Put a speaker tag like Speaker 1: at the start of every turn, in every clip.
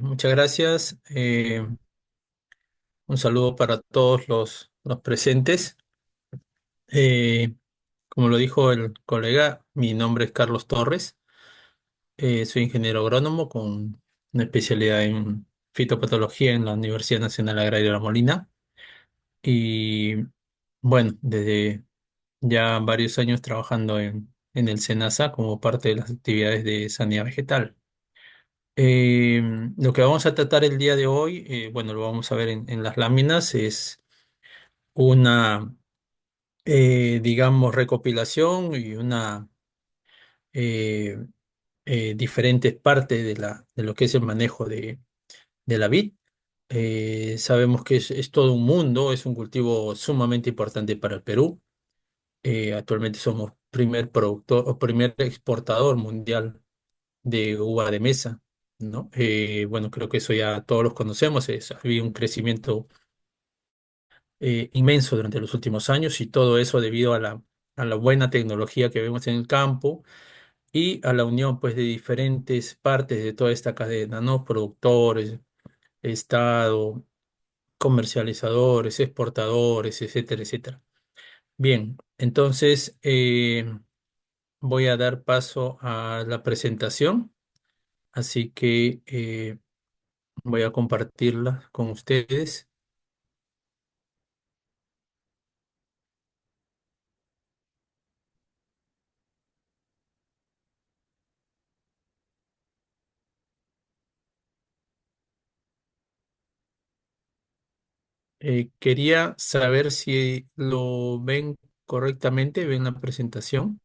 Speaker 1: Muchas gracias. Un saludo para todos los presentes. Eh, Como lo dijo el colega, mi nombre es Carlos Torres. Soy ingeniero agrónomo con una especialidad en fitopatología en la Universidad Nacional Agraria de La Molina. Y bueno, desde ya varios años trabajando en el SENASA como parte de las actividades de sanidad vegetal. Eh, lo que vamos a tratar el día de hoy, bueno, lo vamos a ver en las láminas, es una, digamos, recopilación y una eh, diferentes partes de lo que es el manejo de la vid. Sabemos que es todo un mundo, es un cultivo sumamente importante para el Perú. Actualmente somos primer productor o primer exportador mundial de uva de mesa, ¿no? Bueno, creo que eso ya todos los conocemos, ha habido un crecimiento inmenso durante los últimos años y todo eso debido a la buena tecnología que vemos en el campo y a la unión pues de diferentes partes de toda esta cadena, ¿no? Productores, Estado, comercializadores, exportadores, etcétera, etcétera. Bien, entonces voy a dar paso a la presentación, así que voy a compartirla con ustedes. Quería saber si lo ven correctamente, ven la presentación.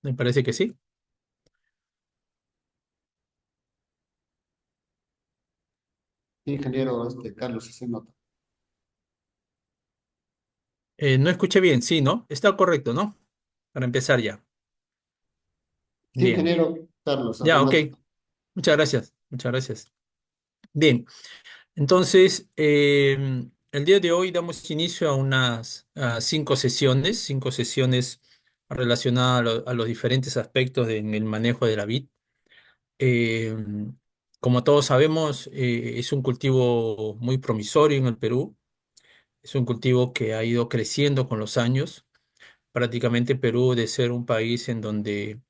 Speaker 1: Me parece que sí.
Speaker 2: Sí, ingeniero Carlos, sí se nota.
Speaker 1: No escuché bien, sí, ¿no? Está correcto, ¿no? Para empezar ya.
Speaker 2: Sí,
Speaker 1: Bien,
Speaker 2: ingeniero Carlos,
Speaker 1: ya, ok.
Speaker 2: apenas.
Speaker 1: Muchas gracias, muchas gracias. Bien, entonces, el día de hoy damos inicio a unas cinco sesiones relacionadas a los diferentes aspectos en el manejo de la vid. Eh, Como todos sabemos, es un cultivo muy promisorio en el Perú. Es un cultivo que ha ido creciendo con los años. Prácticamente Perú de ser un país en donde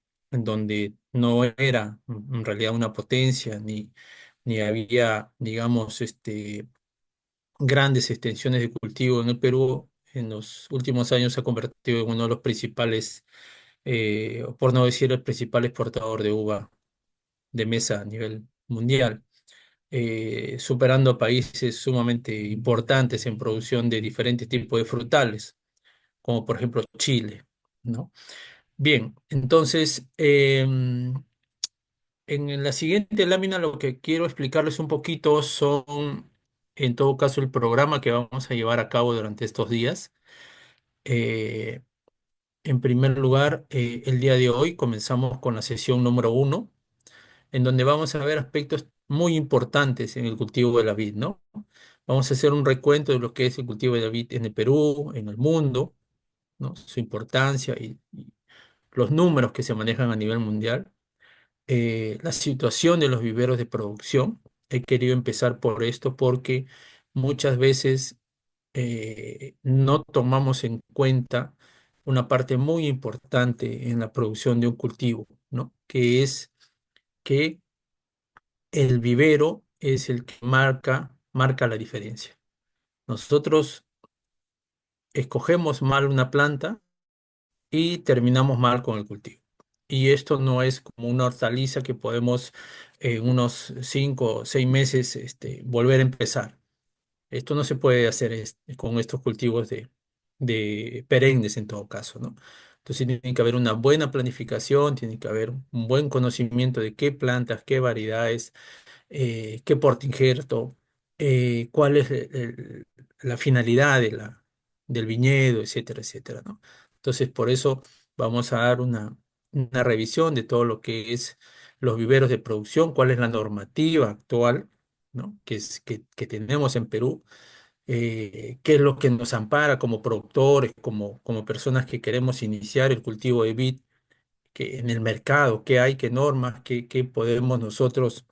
Speaker 1: no era en realidad una potencia, ni había, digamos, grandes extensiones de cultivo en el Perú, en los últimos años se ha convertido en uno de los principales, por no decir el principal exportador de uva de mesa a nivel mundial, superando a países sumamente importantes en producción de diferentes tipos de frutales, como por ejemplo Chile, ¿no? Bien, entonces, en la siguiente lámina lo que quiero explicarles un poquito son, en todo caso, el programa que vamos a llevar a cabo durante estos días. Eh, en primer lugar, el día de hoy comenzamos con la sesión número uno, en donde vamos a ver aspectos muy importantes en el cultivo de la vid, ¿no? Vamos a hacer un recuento de lo que es el cultivo de la vid en el Perú, en el mundo, ¿no? Su importancia y los números que se manejan a nivel mundial. La situación de los viveros de producción. He querido empezar por esto porque muchas veces no tomamos en cuenta una parte muy importante en la producción de un cultivo, ¿no? Que es que el vivero es el que marca la diferencia. Nosotros escogemos mal una planta y terminamos mal con el cultivo. Y esto no es como una hortaliza que podemos en unos 5 o 6 meses volver a empezar. Esto no se puede hacer con estos cultivos de perennes en todo caso, ¿no? Entonces tiene que haber una buena planificación, tiene que haber un buen conocimiento de qué plantas, qué variedades, qué porte injerto, cuál es la finalidad del viñedo, etcétera, etcétera, ¿no? Entonces, por eso vamos a dar una revisión de todo lo que es los viveros de producción, cuál es la normativa actual, ¿no? Que tenemos en Perú, qué es lo que nos ampara como productores, como personas que queremos iniciar el cultivo de vid, que en el mercado, qué hay, qué normas, qué podemos nosotros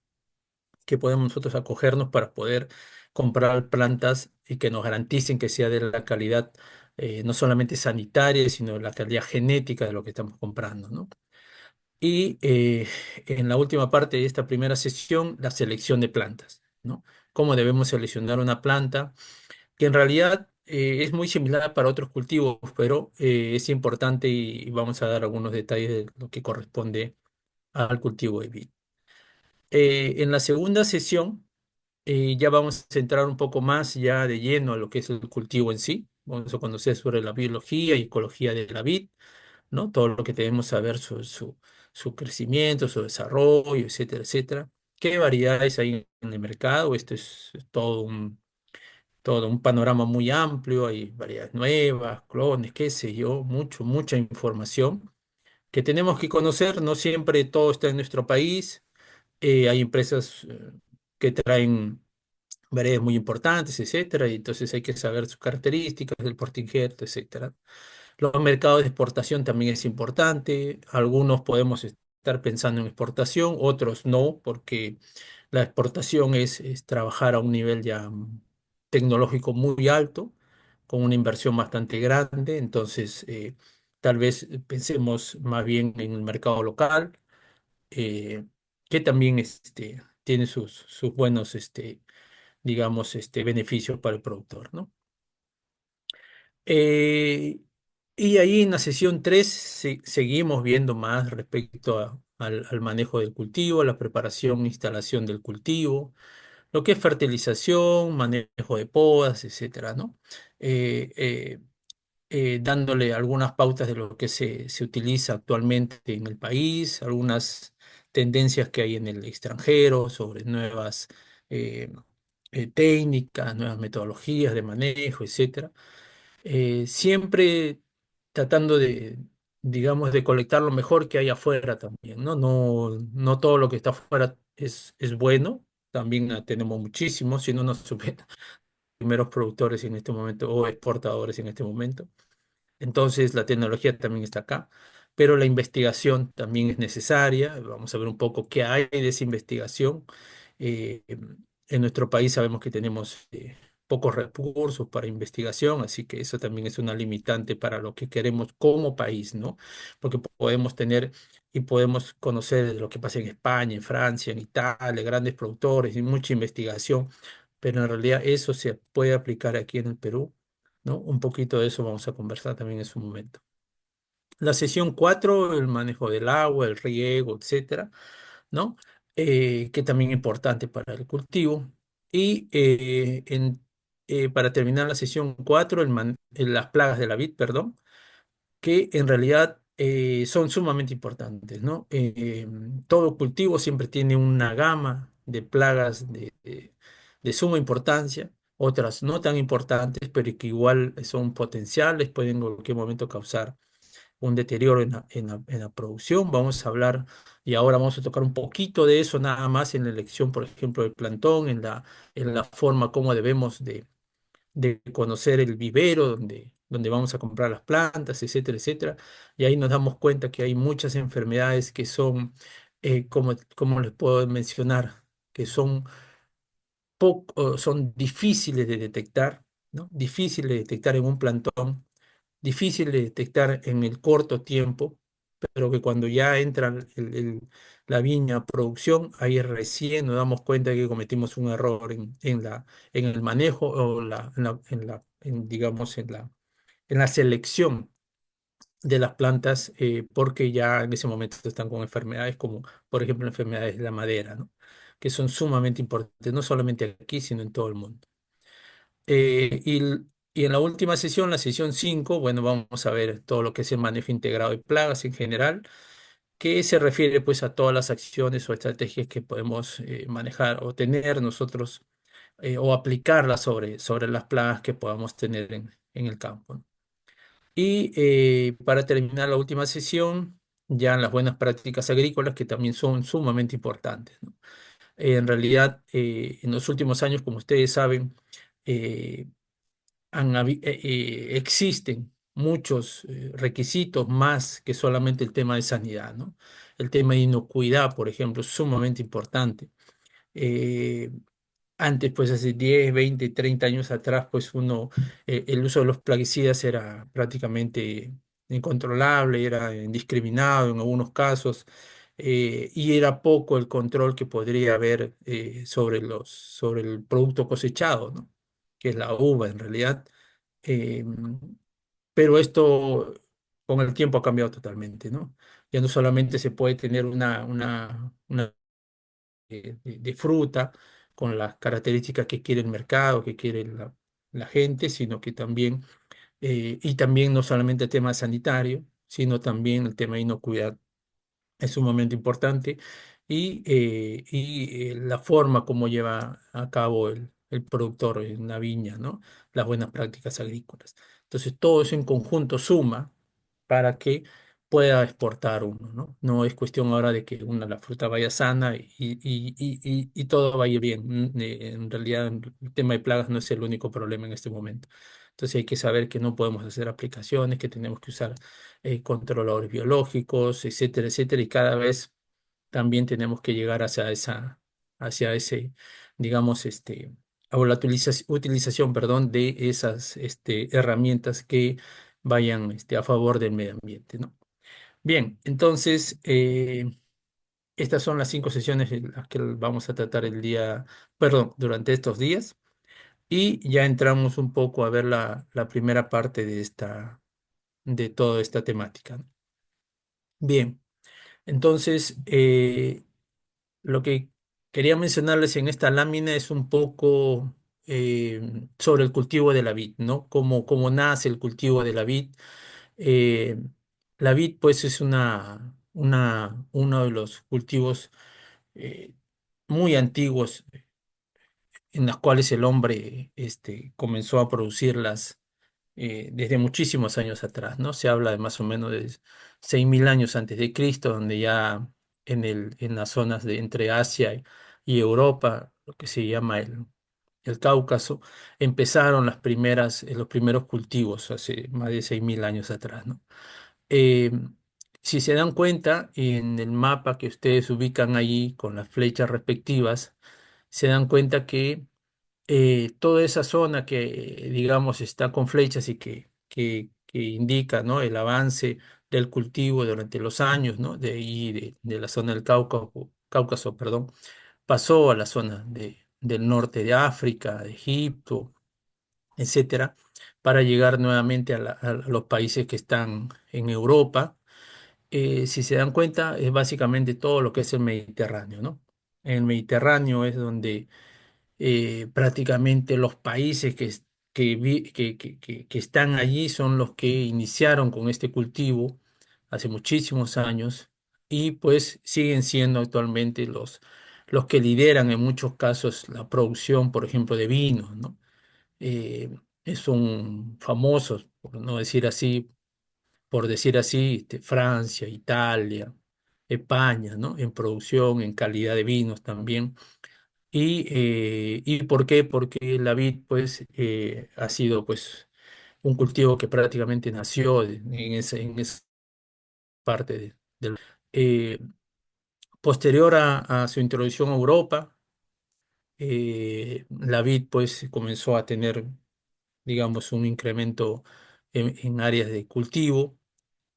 Speaker 1: acogernos para poder comprar plantas y que nos garanticen que sea de la calidad, no solamente sanitaria, sino la calidad genética de lo que estamos comprando, ¿no? Y en la última parte de esta primera sesión, la selección de plantas, ¿no? Cómo debemos seleccionar una planta, que en realidad es muy similar para otros cultivos, pero es importante y vamos a dar algunos detalles de lo que corresponde al cultivo de vid. En la segunda sesión ya vamos a entrar un poco más ya de lleno a lo que es el cultivo en sí. Vamos a conocer sobre la biología y ecología de la vid, ¿no? Todo lo que debemos saber sobre su crecimiento, su desarrollo, etcétera, etcétera. ¿Qué variedades hay en el mercado? Esto es todo un panorama muy amplio, hay variedades nuevas, clones, qué sé yo, mucha información que tenemos que conocer. No siempre todo está en nuestro país. Hay empresas que traen variedades muy importantes, etcétera, y entonces hay que saber sus características, el porte injerto, etcétera. Los mercados de exportación también es importante. Algunos podemos estar pensando en exportación, otros no, porque la exportación es trabajar a un nivel ya tecnológico muy alto, con una inversión bastante grande. Entonces, tal vez pensemos más bien en el mercado local, eh, que también tiene sus buenos, digamos, beneficios para el productor, ¿no? Eh, y ahí en la sesión 3 seguimos viendo más respecto al manejo del cultivo, la preparación e instalación del cultivo, lo que es fertilización, manejo de podas, etcétera, ¿no? Eh, eh, Dándole algunas pautas de lo que se utiliza actualmente en el país, algunas tendencias que hay en el extranjero sobre nuevas eh, técnicas, nuevas metodologías de manejo, etcétera. Siempre tratando de, digamos, de colectar lo mejor que hay afuera también, ¿no? No todo lo que está afuera es bueno, también tenemos muchísimo, si no nos superan primeros productores en este momento o exportadores en este momento. Entonces, la tecnología también está acá, pero la investigación también es necesaria. Vamos a ver un poco qué hay de esa investigación. En nuestro país sabemos que tenemos pocos recursos para investigación, así que eso también es una limitante para lo que queremos como país, ¿no? Porque podemos tener y podemos conocer lo que pasa en España, en Francia, en Italia, grandes productores y mucha investigación, pero en realidad eso se puede aplicar aquí en el Perú, ¿no? Un poquito de eso vamos a conversar también en su momento. La sesión 4, el manejo del agua, el riego, etcétera, ¿no? Que también es importante para el cultivo. Y para terminar la sesión 4, las plagas de la vid, perdón, que en realidad son sumamente importantes, ¿no? Todo cultivo siempre tiene una gama de plagas de suma importancia, otras no tan importantes, pero que igual son potenciales, pueden en cualquier momento causar un deterioro en la producción. Vamos a hablar y ahora vamos a tocar un poquito de eso nada más en la elección, por ejemplo, del plantón, en la forma como debemos de conocer el vivero donde vamos a comprar las plantas, etcétera, etcétera. Y ahí nos damos cuenta que hay muchas enfermedades que son, como les puedo mencionar, que son difíciles de detectar, ¿no? Difíciles de detectar en un plantón, difíciles de detectar en el corto tiempo, pero que cuando ya entra la viña a producción, ahí recién nos damos cuenta que cometimos un error en el manejo o digamos, en la selección de las plantas, porque ya en ese momento están con enfermedades como, por ejemplo, enfermedades de la madera, ¿no? Que son sumamente importantes, no solamente aquí, sino en todo el mundo. Y en la última sesión, la sesión 5, bueno, vamos a ver todo lo que es el manejo integrado de plagas en general, que se refiere pues a todas las acciones o estrategias que podemos manejar o tener nosotros, o aplicarlas sobre las plagas que podamos tener en el campo, ¿no? Y para terminar la última sesión, ya las buenas prácticas agrícolas que también son sumamente importantes, ¿no? En realidad, en los últimos años, como ustedes saben, existen muchos requisitos más que solamente el tema de sanidad, ¿no? El tema de inocuidad, por ejemplo, es sumamente importante. Eh, Antes, pues hace 10, 20, 30 años atrás, pues el uso de los plaguicidas era prácticamente incontrolable, era indiscriminado en algunos casos, y era poco el control que podría haber sobre el producto cosechado, ¿no? Que es la uva en realidad. Eh, pero esto con el tiempo ha cambiado totalmente, ¿no? Ya no solamente se puede tener una de fruta con las características que quiere el mercado, que quiere la gente, sino que también, y también no solamente el tema sanitario, sino también el tema de inocuidad es sumamente importante y la forma como lleva a cabo el productor en una viña, ¿no? Las buenas prácticas agrícolas. Entonces, todo eso en conjunto suma para que pueda exportar uno, ¿no? No es cuestión ahora de que la fruta vaya sana y todo vaya bien. En realidad, el tema de plagas no es el único problema en este momento. Entonces, hay que saber que no podemos hacer aplicaciones, que tenemos que usar controladores biológicos, etcétera, etcétera, y cada vez también tenemos que llegar hacia ese, digamos, a la utilización, perdón, de esas herramientas que vayan a favor del medio ambiente, ¿no? Bien, entonces, estas son las 5 sesiones en las que vamos a tratar perdón, durante estos días, y ya entramos un poco a ver la primera parte de toda esta temática, ¿no? Bien. Entonces, lo que quería mencionarles en esta lámina es un poco sobre el cultivo de la vid, ¿no? Cómo nace el cultivo de la vid. Eh, la vid, pues, es uno de los cultivos eh, muy antiguos en los cuales el hombre comenzó a producirlas desde muchísimos años atrás, ¿no? Se habla de más o menos de 6.000 años antes de Cristo, donde ya en las zonas de entre Asia y Europa, lo que se llama el Cáucaso, empezaron los primeros cultivos hace más de 6.000 años atrás, ¿no? Eh, si se dan cuenta, en el mapa que ustedes ubican allí con las flechas respectivas, se dan cuenta que toda esa zona que, digamos, está con flechas y que indica, ¿no? El avance del cultivo durante los años, ¿no? De ahí, de la zona del Cáucaso, perdón, pasó a la zona del norte de África, de Egipto, etcétera, para llegar nuevamente a los países que están en Europa. Si se dan cuenta, es básicamente todo lo que es el Mediterráneo, ¿no? En el Mediterráneo es donde prácticamente los países que están allí son los que iniciaron con este cultivo hace muchísimos años y pues siguen siendo actualmente los que lideran en muchos casos la producción, por ejemplo, de vinos, ¿no? Eh, Son famosos, por decir así, Francia, Italia, España, ¿no? En producción, en calidad de vinos también. ¿Y por qué? Porque la vid, pues, ha sido, pues, un cultivo que prácticamente nació en esa parte del... eh, Posterior a su introducción a Europa, la vid, pues, comenzó a tener, digamos, un incremento en áreas de cultivo.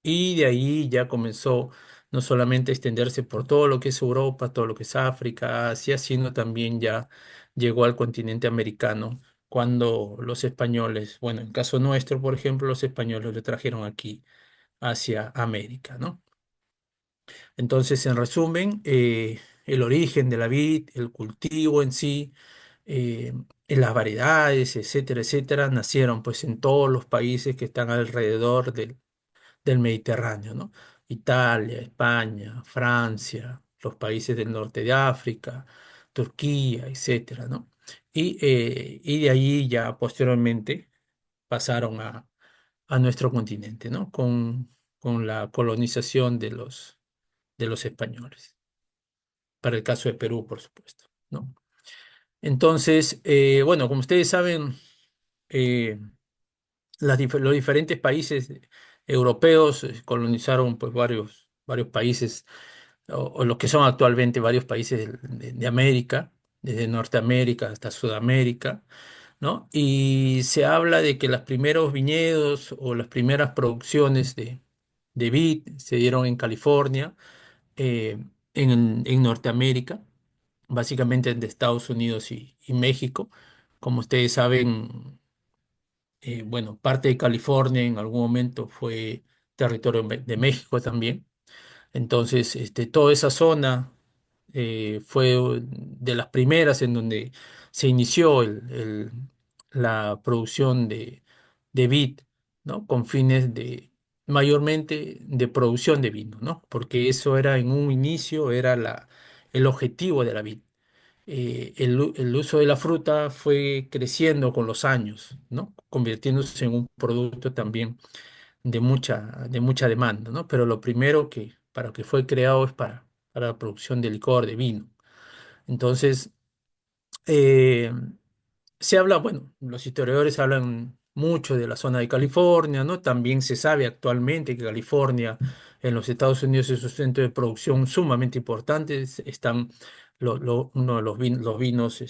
Speaker 1: Y de ahí ya comenzó no solamente a extenderse por todo lo que es Europa, todo lo que es África, Asia, sino también ya llegó al continente americano cuando los españoles, bueno, en caso nuestro, por ejemplo, los españoles lo trajeron aquí hacia América, ¿no? Entonces, en resumen, el origen de la vid, el cultivo en sí, eh, las variedades, etcétera, etcétera, nacieron pues en todos los países que están alrededor del Mediterráneo, ¿no? Italia, España, Francia, los países del norte de África, Turquía, etcétera, ¿no? Y de ahí ya posteriormente pasaron a nuestro continente, ¿no? Con la colonización de los españoles, para el caso de Perú, por supuesto, ¿no? Entonces, bueno, como ustedes saben, los diferentes países europeos colonizaron pues varios países, o los que son actualmente varios países de América, desde Norteamérica hasta Sudamérica, ¿no? Y se habla de que los primeros viñedos o las primeras producciones de vid se dieron en California, en Norteamérica, básicamente de Estados Unidos y México. Como ustedes saben, bueno, parte de California en algún momento fue territorio de México también. Entonces, toda esa zona fue de las primeras en donde se inició la producción de vid, ¿no? Con fines mayormente de producción de vino, ¿no? Porque eso era en un inicio, era el objetivo de la vid. El uso de la fruta fue creciendo con los años, ¿no? Convirtiéndose en un producto también de mucha demanda, ¿no? Pero lo primero para que fue creado es para la producción de licor, de vino. Entonces, eh, se habla, bueno, los historiadores hablan mucho de la zona de California, ¿no? También se sabe actualmente que California en los Estados Unidos es un centro de producción sumamente importante. Están uno de los vinos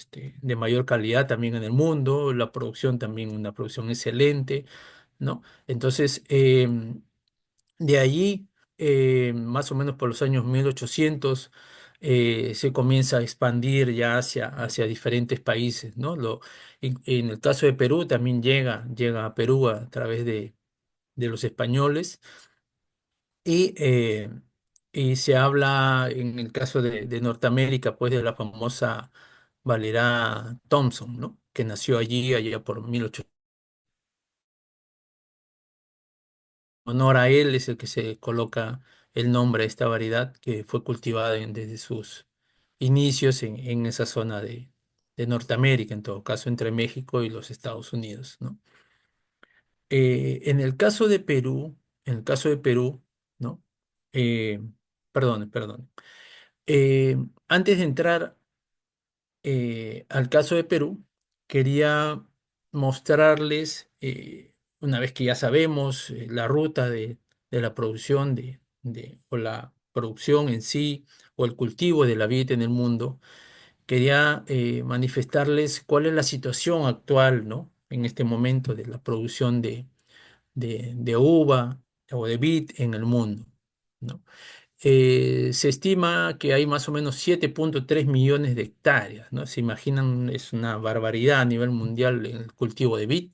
Speaker 1: de mayor calidad también en el mundo, la producción también una producción excelente, ¿no? Entonces, de allí, más o menos por los años 1800, se comienza a expandir ya hacia diferentes países, ¿no? En el caso de Perú también llega a Perú a través de los españoles y, eh, y se habla en el caso de Norteamérica, pues de la famosa Valera Thompson, ¿no? Que nació allá por 1800. Honor a él es el que se coloca el nombre a esta variedad que fue cultivada desde sus inicios en esa zona de Norteamérica, en todo caso, entre México y los Estados Unidos, ¿no? En el caso de Perú, en el caso de Perú, ¿no? Eh, perdón. Eh, Antes de entrar al caso de Perú, quería mostrarles, una vez que ya sabemos la ruta de la producción o la producción en sí, o el cultivo de la vid en el mundo, quería manifestarles cuál es la situación actual, ¿no? En este momento de la producción de uva o de vid en el mundo, ¿no? Se estima que hay más o menos 7,3 millones de hectáreas, ¿no? Se imaginan, es una barbaridad a nivel mundial el cultivo de vid,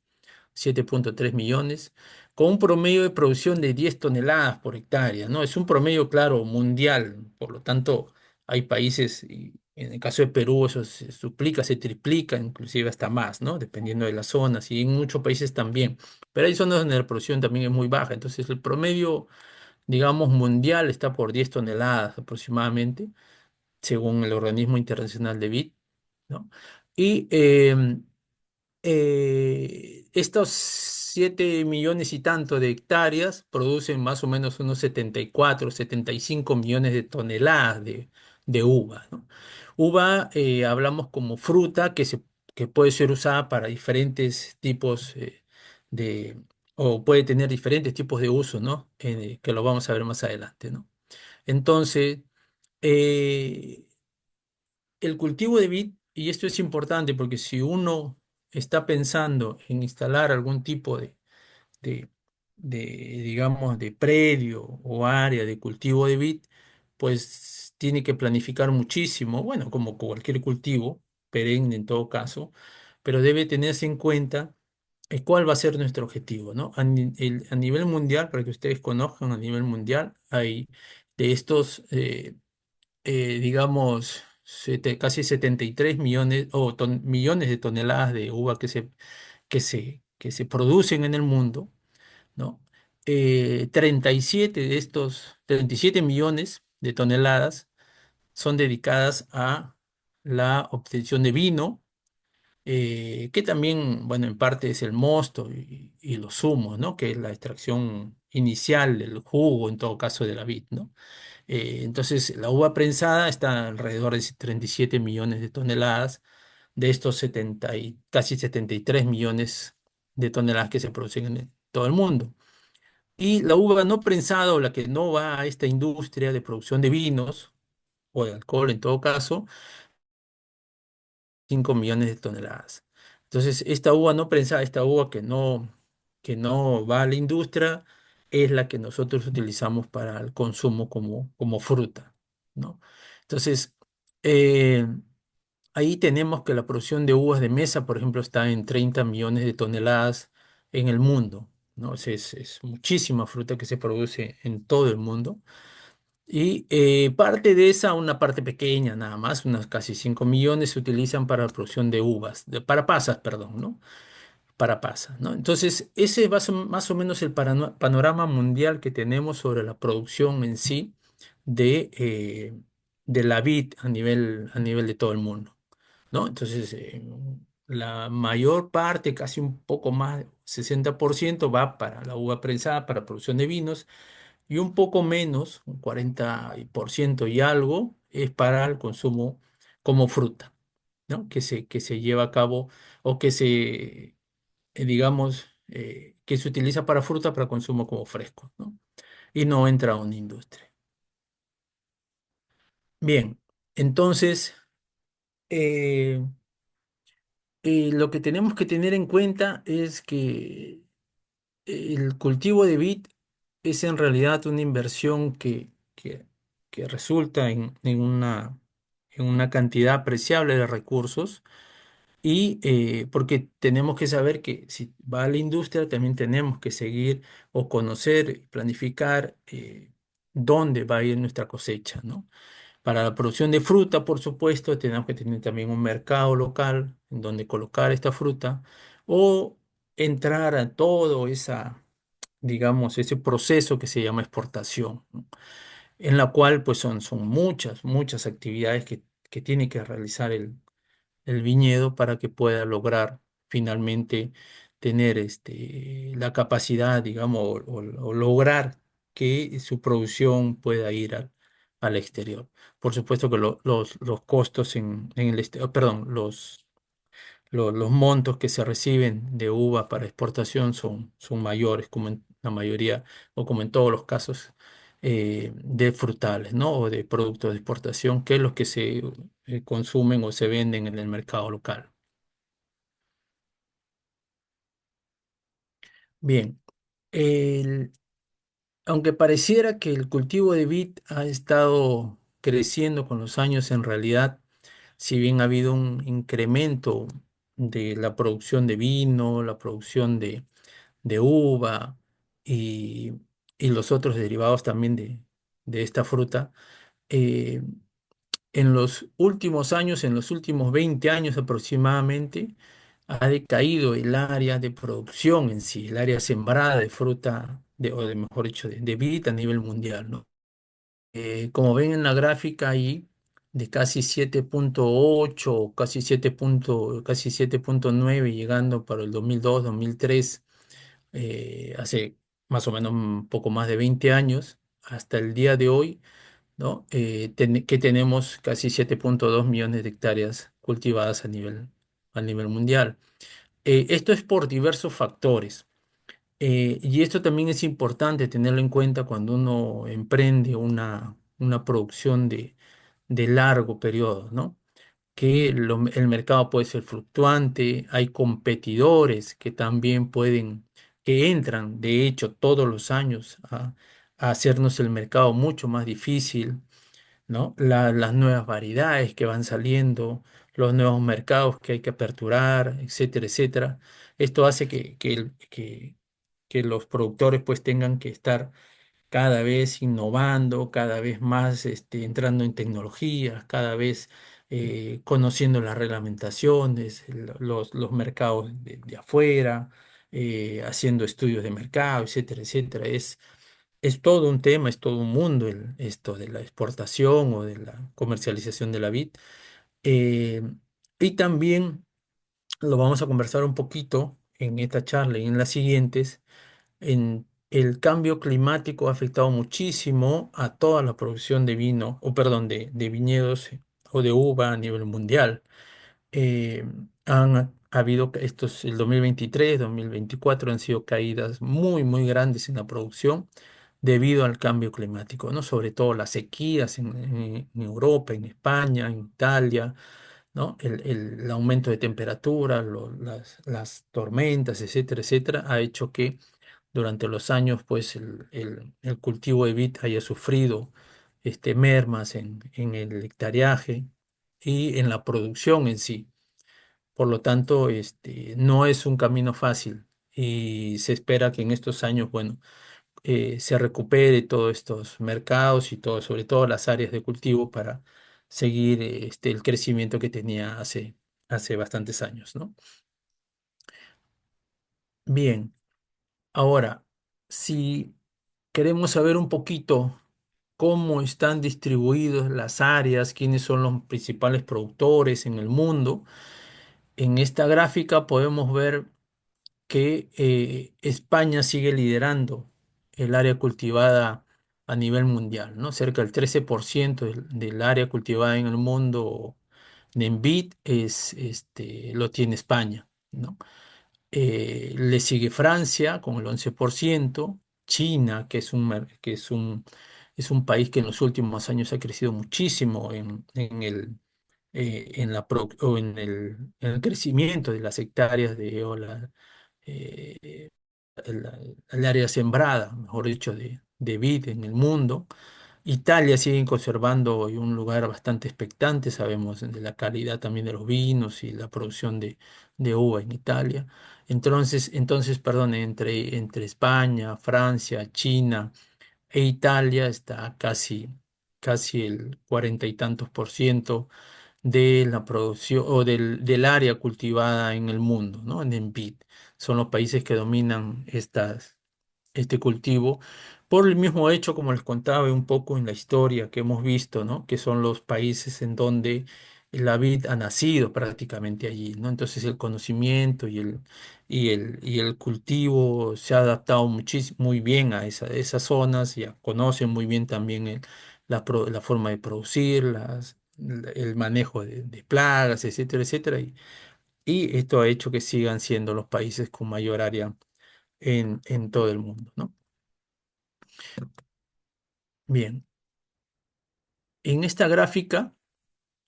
Speaker 1: 7,3 millones, con un promedio de producción de 10 toneladas por hectárea, ¿no? Es un promedio, claro, mundial, por lo tanto, hay países, y en el caso de Perú eso se duplica, se triplica, inclusive hasta más, ¿no? Dependiendo de las zonas, y en muchos países también, pero hay zonas donde la producción también es muy baja, entonces el promedio, digamos, mundial está por 10 toneladas aproximadamente, según el Organismo Internacional de Vid, ¿no? Y estos 7 millones y tanto de hectáreas producen más o menos unos 74, 75 millones de toneladas de uva, ¿no? Uva, hablamos como fruta que puede ser usada para diferentes tipos de, o puede tener diferentes tipos de uso, ¿no? Que lo vamos a ver más adelante, ¿no? Entonces, eh, el cultivo de vid, y esto es importante porque si uno está pensando en instalar algún tipo de, digamos, de predio o área de cultivo de vid, pues tiene que planificar muchísimo, bueno, como cualquier cultivo, perenne en todo caso, pero debe tenerse en cuenta cuál va a ser nuestro objetivo, ¿no? A nivel mundial, para que ustedes conozcan, a nivel mundial, hay de estos digamos, casi 73 millones o millones de toneladas de uva que se producen en el mundo, ¿no? 37 de estos 37 millones de toneladas son dedicadas a la obtención de vino, que también, bueno, en parte es el mosto y los zumos, ¿no? Que es la extracción inicial del jugo, en todo caso, de la vid, ¿no? Entonces, la uva prensada está alrededor de 37 millones de toneladas, de estos 70 casi 73 millones. de toneladas que se producen en todo el mundo. Y la uva no prensada o la que no va a esta industria de producción de vinos o de alcohol en todo caso, 5 millones de toneladas. Entonces, esta uva no prensada, esta uva que no va a la industria, es la que nosotros utilizamos para el consumo como fruta, ¿no? Entonces, eh, ahí tenemos que la producción de uvas de mesa, por ejemplo, está en 30 millones de toneladas en el mundo, ¿no? Es muchísima fruta que se produce en todo el mundo. Y parte de esa, una parte pequeña nada más, unas casi 5 millones, se utilizan para la producción de uvas, para pasas, perdón, ¿no? Para pasas, ¿no? Entonces, ese va a ser más o menos el panorama mundial que tenemos sobre la producción en sí de la vid a nivel de todo el mundo, ¿no? Entonces, la mayor parte, casi un poco más, 60% va para la uva prensada, para producción de vinos y un poco menos, un 40% y algo, es para el consumo como fruta, ¿no? Que se lleva a cabo o que digamos, que se utiliza para fruta para consumo como fresco, ¿no? Y no entra a una industria. Bien, entonces, eh, lo que tenemos que tener en cuenta es que el cultivo de vid es en realidad una inversión que resulta en una cantidad apreciable de recursos y porque tenemos que saber que si va a la industria también tenemos que seguir o conocer, planificar dónde va a ir nuestra cosecha, ¿no? Para la producción de fruta, por supuesto, tenemos que tener también un mercado local en donde colocar esta fruta o entrar a todo esa, digamos, ese proceso que se llama exportación, ¿no? En la cual pues son muchas actividades que tiene que realizar el viñedo para que pueda lograr finalmente tener la capacidad, digamos, o lograr que su producción pueda ir al exterior. Por supuesto que los costos en el exterior, perdón, los montos que se reciben de uva para exportación son mayores, como en la mayoría o como en todos los casos de frutales, ¿no? O de productos de exportación, que es los que se consumen o se venden en el mercado local. Bien, el- aunque pareciera que el cultivo de vid ha estado creciendo con los años, en realidad, si bien ha habido un incremento de la producción de vino, la producción de uva y, y los otros derivados también de esta fruta, eh, en los últimos años, en los últimos 20 años aproximadamente, ha decaído el área de producción en sí, el área sembrada de fruta, o de mejor dicho, de vid a nivel mundial, ¿no? Como ven en la gráfica ahí, de casi 7,8, casi 7,9, llegando para el 2002, 2003, hace más o menos un poco más de 20 años, hasta el día de hoy, ¿no? Que tenemos casi 7,2 millones de hectáreas cultivadas a nivel mundial. Esto es por diversos factores. Y esto también es importante tenerlo en cuenta cuando uno emprende una producción de largo periodo, ¿no? Que el mercado puede ser fluctuante, hay competidores que también que entran, de hecho, todos los años a hacernos el mercado mucho más difícil, ¿no? Las nuevas variedades que van saliendo, los nuevos mercados que hay que aperturar, etcétera, etcétera. Esto hace que los productores pues tengan que estar cada vez innovando, cada vez más entrando en tecnologías, cada vez conociendo las reglamentaciones, los mercados de afuera, haciendo estudios de mercado, etcétera, etcétera. Es todo un tema, es todo un mundo esto de la exportación o de la comercialización de la vid. Eh, y también lo vamos a conversar un poquito en esta charla y en las siguientes. El cambio climático ha afectado muchísimo a toda la producción de vino, o perdón, de viñedos o de uva a nivel mundial. Eh, Ha habido el 2023, 2024 han sido caídas muy, muy grandes en la producción debido al cambio climático, ¿no? Sobre todo las sequías en Europa, en España, en Italia, ¿no? El aumento de temperatura, las tormentas, etcétera, etcétera, ha hecho que durante los años, pues, el cultivo de vid haya sufrido mermas en el hectareaje y en la producción en sí. Por lo tanto, no es un camino fácil y se espera que en estos años, bueno, se recupere todos estos mercados y todo, sobre todo las áreas de cultivo para seguir el crecimiento que tenía hace bastantes años, ¿no? Bien, ahora, si queremos saber un poquito cómo están distribuidas las áreas, quiénes son los principales productores en el mundo, en esta gráfica podemos ver que España sigue liderando el área cultivada a nivel mundial, ¿no? Cerca del 13% del área cultivada en el mundo en vid lo tiene España, ¿no? Le sigue Francia con el 11%, China, es un país que en los últimos años ha crecido muchísimo en el crecimiento de las hectáreas eh, el área sembrada, mejor dicho, de vid en el mundo. Italia sigue conservando hoy un lugar bastante expectante, sabemos de la calidad también de los vinos y la producción de uva en Italia. Perdón, entre España, Francia, China e Italia está casi el cuarenta y tantos por ciento de la producción o del área cultivada en el mundo, ¿no? En vid. Son los países que dominan este cultivo, por el mismo hecho, como les contaba un poco en la historia que hemos visto, ¿no? Que son los países en donde la vid ha nacido prácticamente allí, ¿no? Entonces el conocimiento y el cultivo se ha adaptado muy bien a esas zonas, ya conocen muy bien también la forma de producir, el manejo de plagas, etcétera, etcétera. Y esto ha hecho que sigan siendo los países con mayor área en todo el mundo, ¿no? Bien, en esta gráfica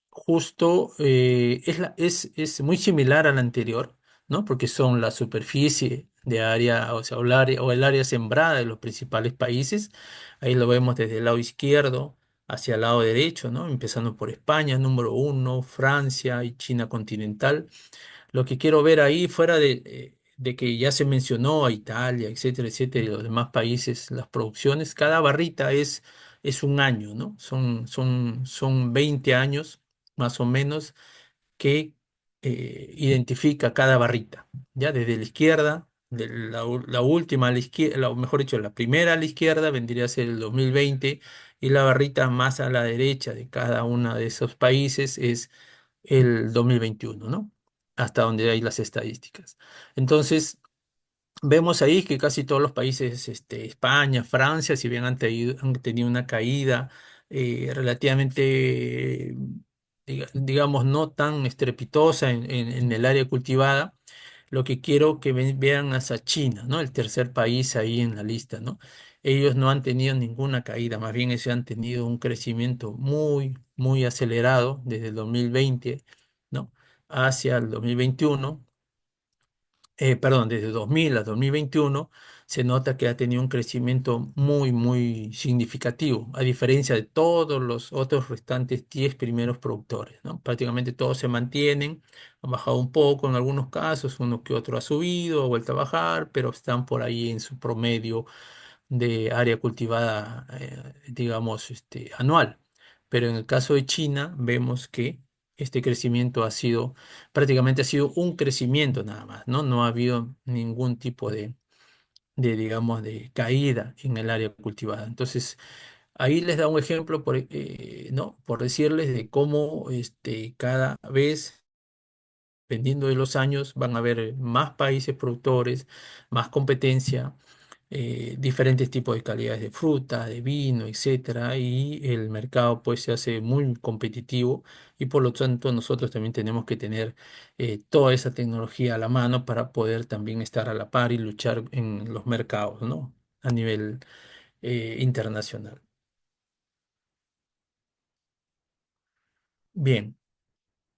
Speaker 1: justo es muy similar a la anterior, ¿no? Porque son la superficie de área, o sea, o el área sembrada de los principales países. Ahí lo vemos desde el lado izquierdo hacia el lado derecho, ¿no? Empezando por España, número uno, Francia y China continental. Lo que quiero ver ahí, fuera de que ya se mencionó a Italia, etcétera, etcétera, y los demás países, las producciones, cada barrita es un año, ¿no? Son 20 años, más o menos, que identifica cada barrita, ¿ya? Desde la izquierda, la última a la izquierda, mejor dicho, la primera a la izquierda vendría a ser el 2020 y la barrita más a la derecha de cada uno de esos países es el 2021, ¿no? Hasta donde hay las estadísticas. Entonces, vemos ahí que casi todos los países, España, Francia, si bien han tenido una caída relativamente, digamos, no tan estrepitosa en el área cultivada, lo que quiero que vean es a China, ¿no? El tercer país ahí en la lista, ¿no? Ellos no han tenido ninguna caída, más bien ellos han tenido un crecimiento muy, muy acelerado desde el 2020, ¿no? Hacia el 2021, perdón, desde 2000 a 2021, se nota que ha tenido un crecimiento muy, muy significativo, a diferencia de todos los otros restantes 10 primeros productores, ¿no? Prácticamente todos se mantienen, han bajado un poco en algunos casos, uno que otro ha subido, ha vuelto a bajar, pero están por ahí en su promedio de área cultivada, digamos, anual. Pero en el caso de China, vemos que este crecimiento prácticamente ha sido un crecimiento nada más, ¿no? No ha habido ningún tipo digamos, de caída en el área cultivada. Entonces, ahí les da un ejemplo, ¿no? Por decirles de cómo cada vez, dependiendo de los años, van a haber más países productores, más competencia, diferentes tipos de calidades de fruta, de vino, etcétera, y el mercado pues se hace muy competitivo y por lo tanto nosotros también tenemos que tener toda esa tecnología a la mano para poder también estar a la par y luchar en los mercados, ¿no? A nivel internacional. Bien,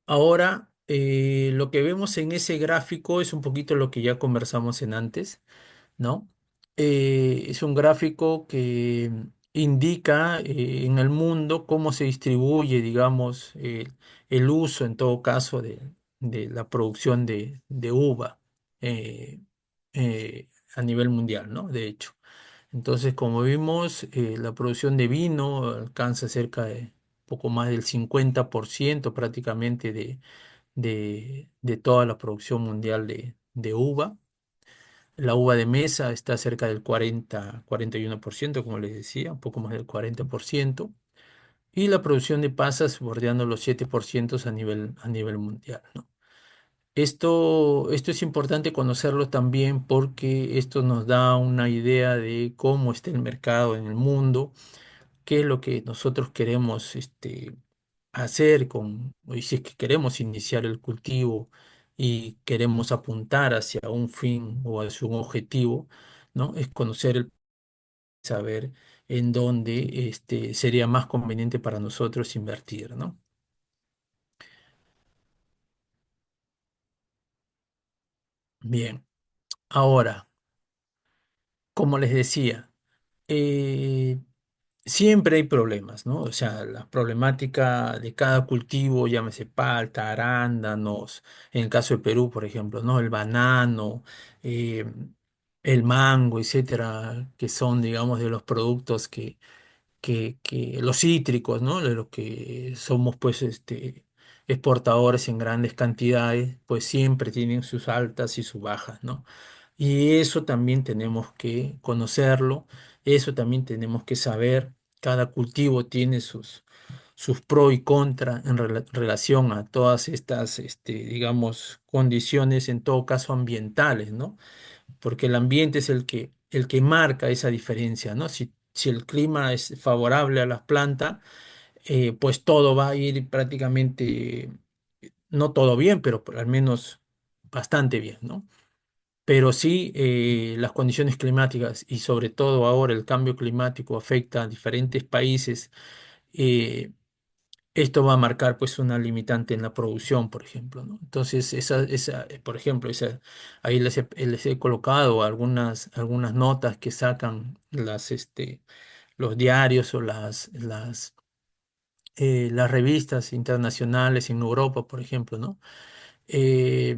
Speaker 1: ahora lo que vemos en ese gráfico es un poquito lo que ya conversamos en antes, ¿no? Es un gráfico que indica en el mundo cómo se distribuye, digamos, el uso en todo caso de la producción de uva eh, a nivel mundial, ¿no? De hecho. Entonces, como vimos, la producción de vino alcanza cerca de poco más del 50% prácticamente de toda la producción mundial de uva. La uva de mesa está cerca del 41%, como les decía, un poco más del 40%. Y la producción de pasas bordeando los 7% a nivel mundial, ¿no? Esto es importante conocerlo también porque esto nos da una idea de cómo está el mercado en el mundo, qué es lo que nosotros queremos hacer y si es que queremos iniciar el cultivo y queremos apuntar hacia un fin o hacia un objetivo, ¿no? Es conocer saber en dónde sería más conveniente para nosotros invertir, ¿no? Bien, ahora, como les decía, eh, siempre hay problemas, ¿no? O sea, la problemática de cada cultivo, llámese palta, arándanos, en el caso de Perú, por ejemplo, ¿no? El banano, eh, el mango, etcétera, que son, digamos, de los productos que los cítricos, ¿no? De los que somos, pues, exportadores en grandes cantidades, pues siempre tienen sus altas y sus bajas, ¿no? Y eso también tenemos que conocerlo, eso también tenemos que saber. Cada cultivo tiene sus pros y contras en relación a todas estas, digamos, condiciones, en todo caso ambientales, ¿no? Porque el ambiente es el que marca esa diferencia, ¿no? Si el clima es favorable a las plantas, pues todo va a ir prácticamente, no todo bien, pero al menos bastante bien, ¿no? Pero sí, las condiciones climáticas y sobre todo ahora el cambio climático afecta a diferentes países. eh, Esto va a marcar pues una limitante en la producción, por ejemplo, ¿no? Entonces, por ejemplo, ahí les he colocado algunas notas que sacan los diarios o las revistas internacionales en Europa, por ejemplo, ¿no? eh,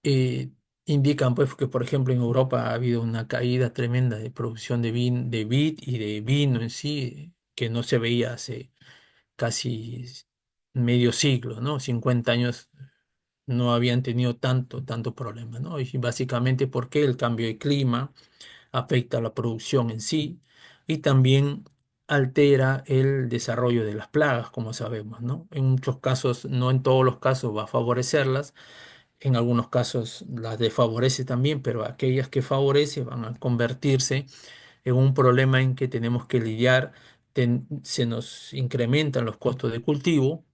Speaker 1: eh, Indican pues que, por ejemplo, en Europa ha habido una caída tremenda de producción de vid y de vino en sí, que no se veía hace casi medio siglo, ¿no? 50 años no habían tenido tanto problema, ¿no? Y básicamente porque el cambio de clima afecta a la producción en sí y también altera el desarrollo de las plagas, como sabemos, ¿no? En muchos casos, no en todos los casos va a favorecerlas, en algunos casos las desfavorece también, pero aquellas que favorece van a convertirse en un problema en que tenemos que lidiar. Se nos incrementan los costos de cultivo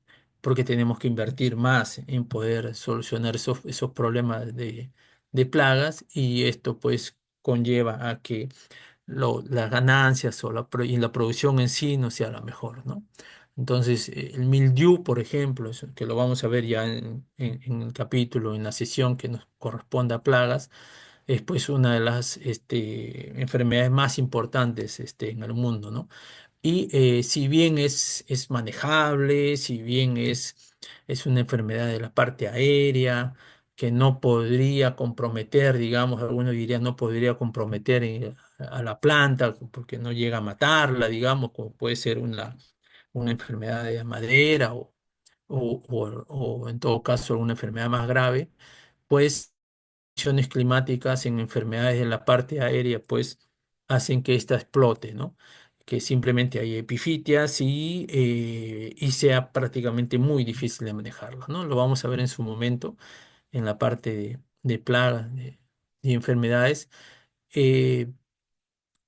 Speaker 1: porque tenemos que invertir más en poder solucionar esos problemas de plagas y esto pues conlleva a que las ganancias y la producción en sí no sea la mejor, ¿no? Entonces, el mildiu, por ejemplo, que lo vamos a ver ya en el capítulo, en la sesión que nos corresponde a plagas, es pues una de las enfermedades más importantes en el mundo, ¿no? Y si bien es manejable, si bien es una enfermedad de la parte aérea, que no podría comprometer, digamos, algunos dirían no podría comprometer a la planta porque no llega a matarla, digamos, como puede ser una enfermedad de madera o en todo caso alguna enfermedad más grave, pues condiciones climáticas en enfermedades de la parte aérea, pues hacen que ésta explote, ¿no? Que simplemente hay epifitias y sea prácticamente muy difícil de manejarla, ¿no? Lo vamos a ver en su momento en la parte de plagas y enfermedades.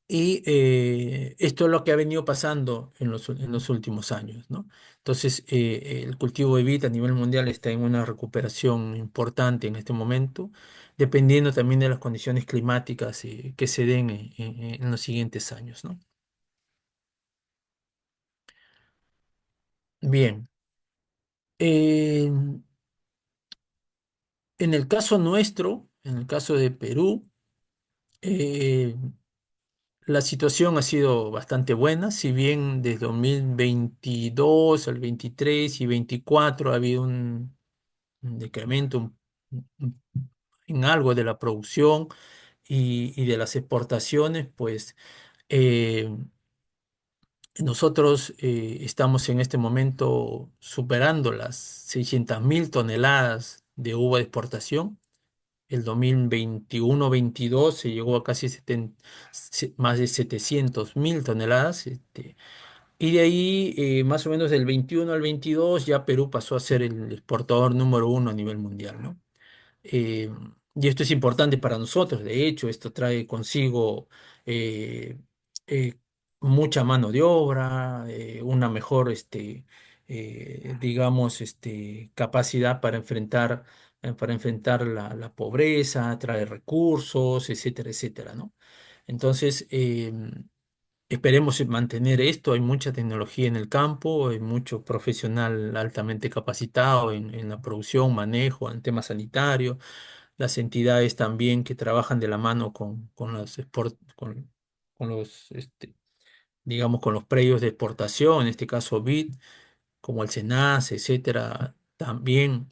Speaker 1: Y esto es lo que ha venido pasando en los últimos años, ¿no? Entonces, el cultivo de vid a nivel mundial está en una recuperación importante en este momento, dependiendo también de las condiciones climáticas que se den en los siguientes años, ¿no? Bien. Eh, en el caso nuestro, en el caso de Perú, eh, la situación ha sido bastante buena, si bien desde 2022 al 23 y 24 ha habido un decremento un- en algo de la producción y de las exportaciones, pues eh, nosotros estamos en este momento superando las 600.000 toneladas de uva de exportación. El 2021-22 se llegó a casi más de 700.000 toneladas. Y de ahí, más o menos del 21 al 22, ya Perú pasó a ser el exportador número uno a nivel mundial, ¿no? Eh, y esto es importante para nosotros. De hecho, esto trae consigo eh, eh, mucha mano de obra, una mejor, digamos, capacidad para enfrentar la pobreza, trae recursos, etcétera, etcétera, ¿no? Entonces, esperemos mantener esto. Hay mucha tecnología en el campo, hay mucho profesional altamente capacitado en la producción, manejo, en temas sanitarios, las entidades también que trabajan de la mano con los, digamos, con los predios de exportación, en este caso BID, como el SENACE, etcétera, también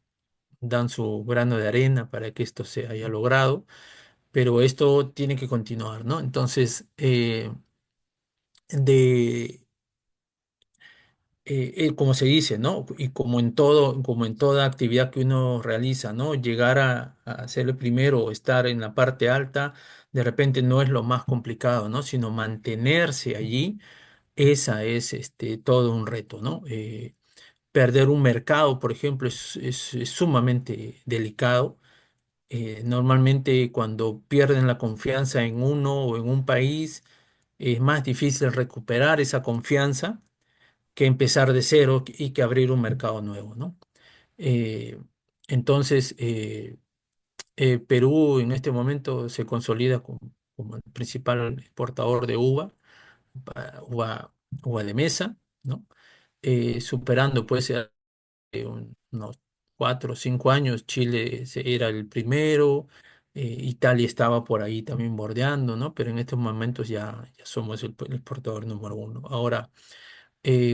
Speaker 1: dan su grano de arena para que esto se haya logrado, pero esto tiene que continuar, ¿no? Entonces, de como se dice, ¿no? Y como en todo, como en toda actividad que uno realiza, ¿no? Llegar a ser el primero o estar en la parte alta, de repente no es lo más complicado, ¿no? Sino mantenerse allí, esa es todo un reto, ¿no? Perder un mercado, por ejemplo, es sumamente delicado. Normalmente cuando pierden la confianza en uno o en un país, es más difícil recuperar esa confianza que empezar de cero y que abrir un mercado nuevo, ¿no? Eh, entonces, Perú en este momento se consolida como el principal exportador de uva, uva de mesa, ¿no? Superando, pues, unos 4 o 5 años, Chile era el primero, Italia estaba por ahí también bordeando, ¿no? Pero en estos momentos ya somos el exportador número uno. Ahora,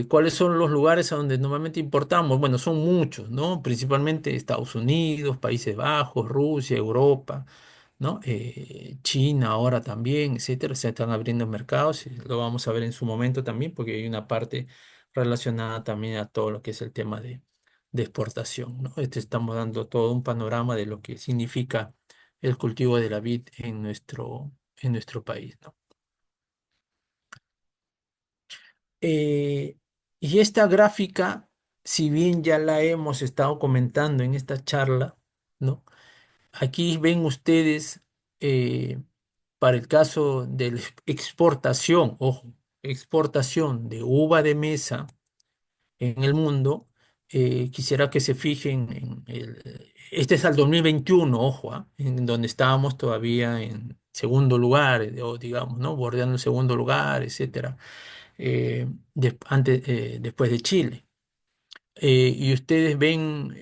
Speaker 1: ¿cuáles son los lugares a donde normalmente importamos? Bueno, son muchos, ¿no? Principalmente Estados Unidos, Países Bajos, Rusia, Europa, ¿no? China ahora también, etcétera. Se están abriendo mercados, y lo vamos a ver en su momento también, porque hay una parte relacionada también a todo lo que es el tema de exportación, ¿no? Estamos dando todo un panorama de lo que significa el cultivo de la vid en nuestro país, ¿no? Eh, y esta gráfica, si bien ya la hemos estado comentando en esta charla, ¿no? Aquí ven ustedes, para el caso de la exportación, ojo, exportación de uva de mesa en el mundo, quisiera que se fijen este es al 2021, ojo, en donde estábamos todavía en segundo lugar, o digamos, ¿no? Bordeando el segundo lugar, etcétera, después de Chile. Y ustedes ven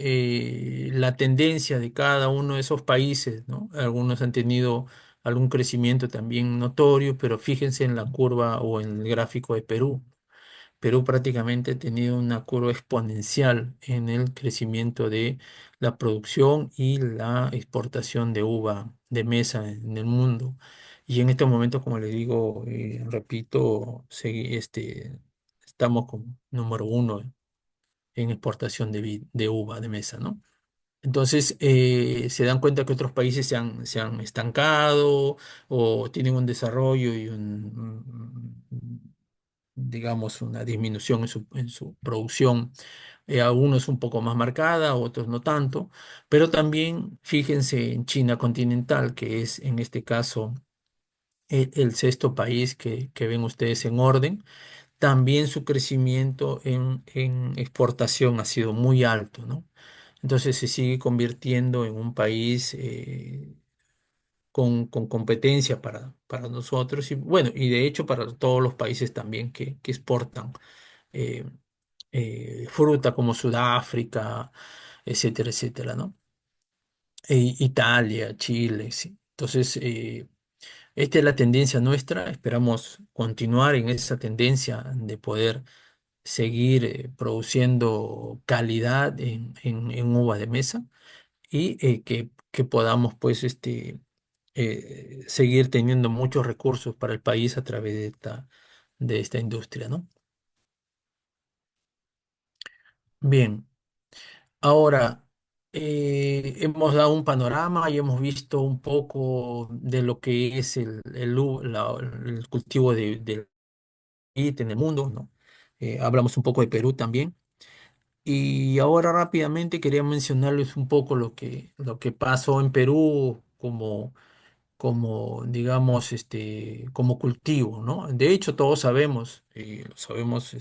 Speaker 1: la tendencia de cada uno de esos países, ¿no? Algunos han tenido algún crecimiento también notorio, pero fíjense en la curva o en el gráfico de Perú. Perú prácticamente ha tenido una curva exponencial en el crecimiento de la producción y la exportación de uva de mesa en el mundo. Y en este momento, como le digo, repito, estamos como número uno en exportación de uva de mesa, ¿no? Entonces, se dan cuenta que otros países se han estancado o tienen un desarrollo y digamos, una disminución en su producción, algunos un poco más marcada, otros no tanto, pero también fíjense en China continental, que es en este caso el sexto país que ven ustedes en orden. También su crecimiento en exportación ha sido muy alto, ¿no? Entonces se sigue convirtiendo en un país con competencia para nosotros y bueno, y de hecho para todos los países también que exportan eh, fruta como Sudáfrica, etcétera, etcétera, ¿no? Italia, Chile, sí. Entonces, esta es la tendencia nuestra, esperamos continuar en esa tendencia de poder seguir produciendo calidad en uva de mesa y que podamos pues seguir teniendo muchos recursos para el país a través de esta industria, ¿no? Bien, ahora hemos dado un panorama y hemos visto un poco de lo que es el cultivo de vid en el mundo, ¿no? Hablamos un poco de Perú también. Y ahora rápidamente quería mencionarles un poco lo que pasó en Perú como digamos, como cultivo, ¿no? De hecho, todos sabemos, lo sabemos,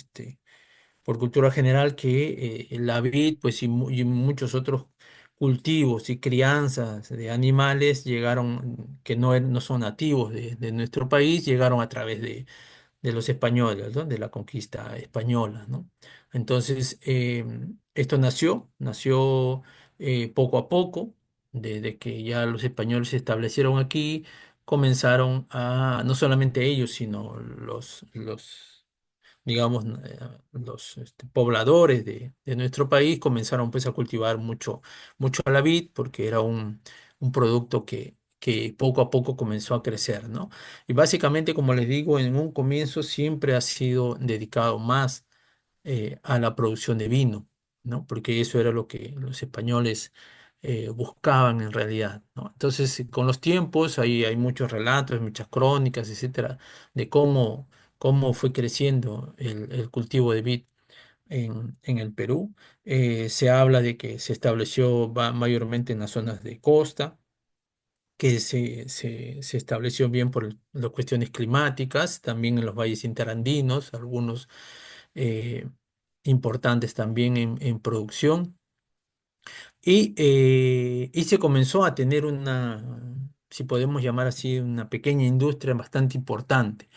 Speaker 1: por cultura general, que la vid, pues, y muchos otros cultivos y crianzas de animales llegaron, que no son nativos de nuestro país, llegaron a través de los españoles, ¿no? De la conquista española, ¿no? Entonces, esto nació poco a poco, desde que ya los españoles se establecieron aquí, comenzaron no solamente ellos, sino los digamos, los pobladores de nuestro país comenzaron pues a cultivar mucho la vid porque era un producto que poco a poco comenzó a crecer, ¿no? Y básicamente, como les digo, en un comienzo siempre ha sido dedicado más a la producción de vino, ¿no? Porque eso era lo que los españoles buscaban en realidad, ¿no? Entonces, con los tiempos, hay muchos relatos, muchas crónicas, etcétera, de cómo fue creciendo el cultivo de vid en el Perú. Se habla de que se estableció mayormente en las zonas de costa, que se estableció bien por las cuestiones climáticas, también en los valles interandinos, algunos eh, importantes también en producción, y se comenzó a tener si podemos llamar así, una pequeña industria bastante importante.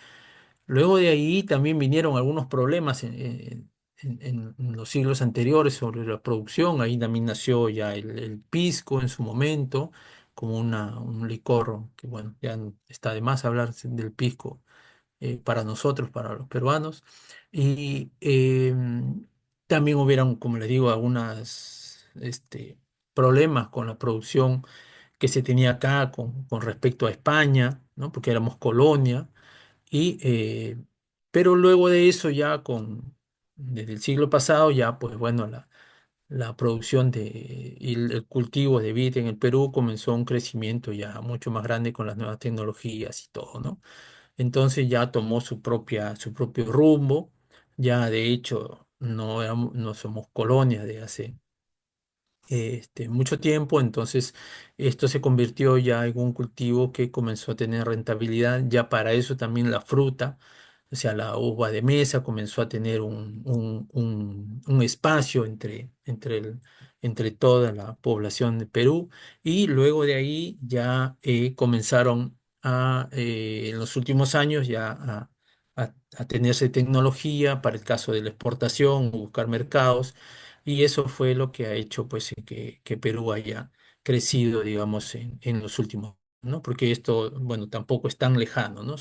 Speaker 1: Luego de ahí también vinieron algunos problemas en los siglos anteriores sobre la producción. Ahí también nació ya el pisco en su momento, como un licor que, bueno, ya está de más hablar del pisco para nosotros, para los peruanos. Y también hubieron, como les digo, algunos problemas con la producción que se tenía acá con respecto a España, ¿no? Porque éramos colonia. Y, pero luego de eso, desde el siglo pasado, ya pues bueno, la producción y el cultivo de vid en el Perú comenzó un crecimiento ya mucho más grande con las nuevas tecnologías y todo, ¿no? Entonces ya tomó su propio rumbo, ya de hecho no somos colonia de hace mucho tiempo, entonces esto se convirtió ya en un cultivo que comenzó a tener rentabilidad, ya para eso también la fruta, o sea, la uva de mesa comenzó a tener un espacio entre toda la población de Perú y luego de ahí ya comenzaron en los últimos años ya a tenerse tecnología para el caso de la exportación, buscar mercados y eso fue lo que ha hecho pues que Perú haya crecido, digamos, en los últimos, ¿no? Porque esto, bueno, tampoco es tan lejano, ¿no?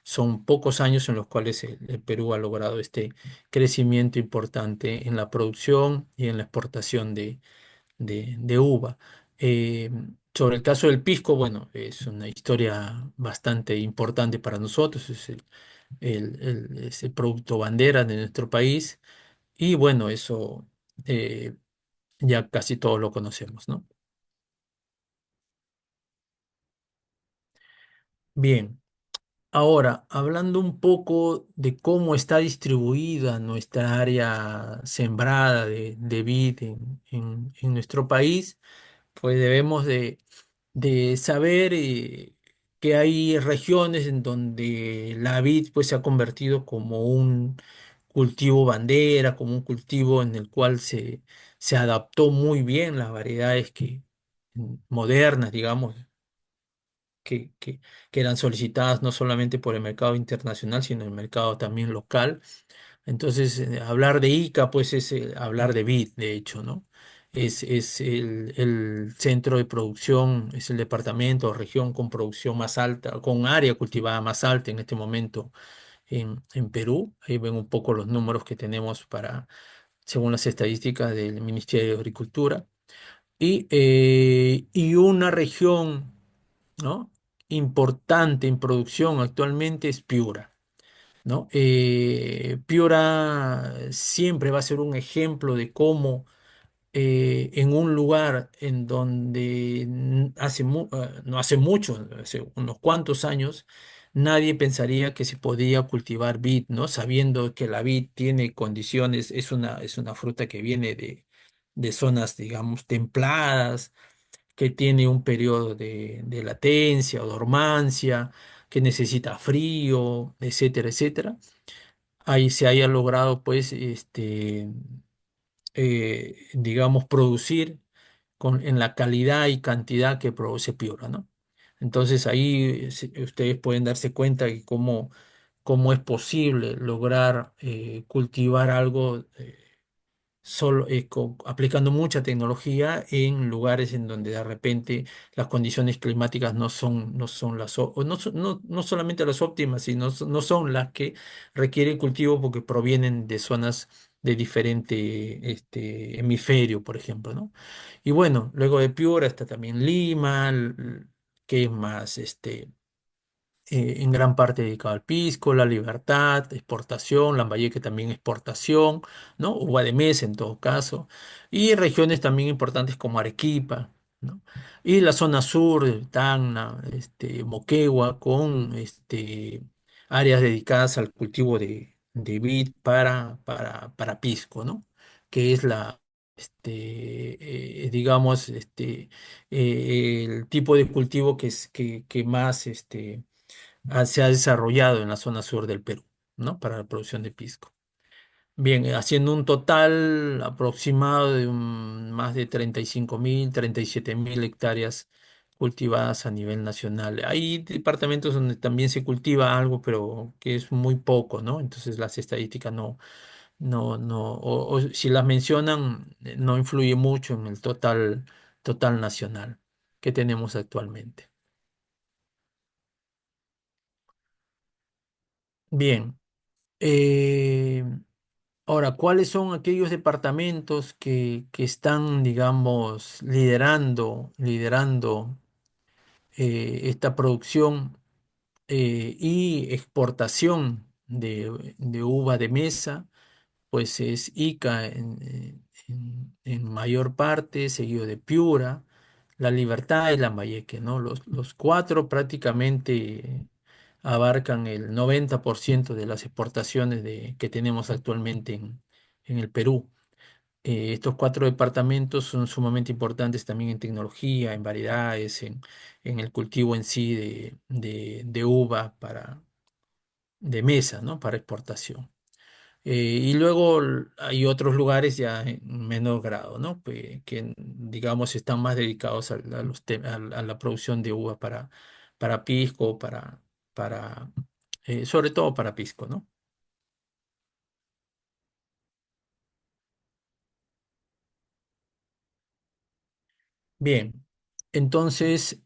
Speaker 1: Son pocos años en los cuales el Perú ha logrado este crecimiento importante en la producción y en la exportación de uva. Eh, Sobre el caso del pisco, bueno, es una historia bastante importante para nosotros, es el producto bandera de nuestro país y bueno, eso eh, ya casi todos lo conocemos, ¿no? Bien, ahora hablando un poco de cómo está distribuida nuestra área sembrada de vid en nuestro país, pues debemos de saber. que hay regiones en donde la vid pues se ha convertido como un cultivo bandera, como un cultivo en el cual se adaptó muy bien las variedades modernas, digamos, que, que, que eran solicitadas no solamente por el mercado internacional, sino el mercado también local. Entonces, hablar de ICA, pues es hablar de vid, de hecho, ¿no? Es el centro de producción, es el departamento o región con producción más alta, con área cultivada más alta en este momento en Perú. Ahí ven un poco los números que tenemos según las estadísticas del Ministerio de Agricultura. Y una región, ¿no? Importante en producción actualmente es Piura, ¿no? Piura siempre va a ser un ejemplo de cómo en un lugar en donde no hace mucho, hace unos cuantos años, nadie pensaría que se podía cultivar vid, ¿no? Sabiendo que la vid tiene condiciones, es una fruta que viene de zonas, digamos, templadas, que tiene un periodo de latencia o dormancia, que necesita frío, etcétera, etcétera. Ahí se haya logrado, pues, digamos, producir en la calidad y cantidad que produce Piura, ¿no? Entonces ahí ustedes pueden darse cuenta de cómo es posible lograr cultivar algo solo, aplicando mucha tecnología en lugares en donde de repente las condiciones climáticas no son o no solamente las óptimas, sino no son las que requieren cultivo porque provienen de zonas de diferente hemisferio, por ejemplo, ¿no? Y bueno, luego de Piura está también Lima, que es más en gran parte dedicado al pisco, la Libertad, exportación, Lambayeque también exportación, ¿no? Uva de mesa en todo caso, y regiones también importantes como Arequipa, ¿no? Y la zona sur, Tacna, Moquegua, con áreas dedicadas al cultivo de vid para pisco, ¿no? Que es digamos, el tipo de cultivo que más se ha desarrollado en la zona sur del Perú, ¿no? Para la producción de pisco. Bien, haciendo un total aproximado de más de 35.000, 37.000 hectáreas cultivadas a nivel nacional. Hay departamentos donde también se cultiva algo, pero que es muy poco, ¿no? Entonces las estadísticas no, o si las mencionan, no influye mucho en el total nacional que tenemos actualmente. Bien. eh, Ahora, ¿cuáles son aquellos departamentos que están, digamos, liderando esta producción y exportación de uva de mesa? Pues es Ica en mayor parte, seguido de Piura, La Libertad y Lambayeque, ¿no? Los cuatro prácticamente abarcan el 90% de las exportaciones que tenemos actualmente en el Perú. Estos cuatro departamentos son sumamente importantes también en tecnología, en variedades, en el cultivo en sí de uva de mesa, ¿no? Para exportación. Y luego hay otros lugares ya en menor grado, ¿no? Que digamos están más dedicados a la producción de uva para pisco, para, sobre todo para pisco, ¿no? Bien, entonces,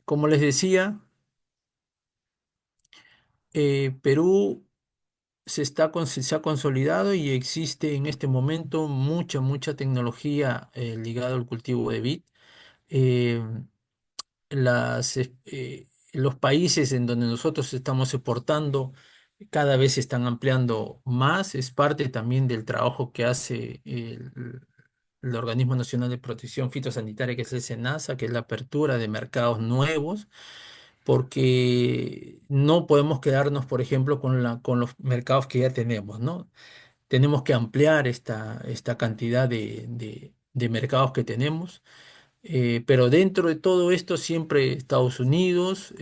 Speaker 1: como les decía, Perú se ha consolidado y existe en este momento mucha tecnología ligada al cultivo de vid. Eh, los países en donde nosotros estamos exportando cada vez se están ampliando más. Es parte también del trabajo que hace el Organismo Nacional de Protección Fitosanitaria, que es el SENASA, que es la apertura de mercados nuevos, porque no podemos quedarnos, por ejemplo, con los mercados que ya tenemos, ¿no? Tenemos que ampliar esta cantidad de mercados que tenemos Pero dentro de todo esto siempre Estados Unidos,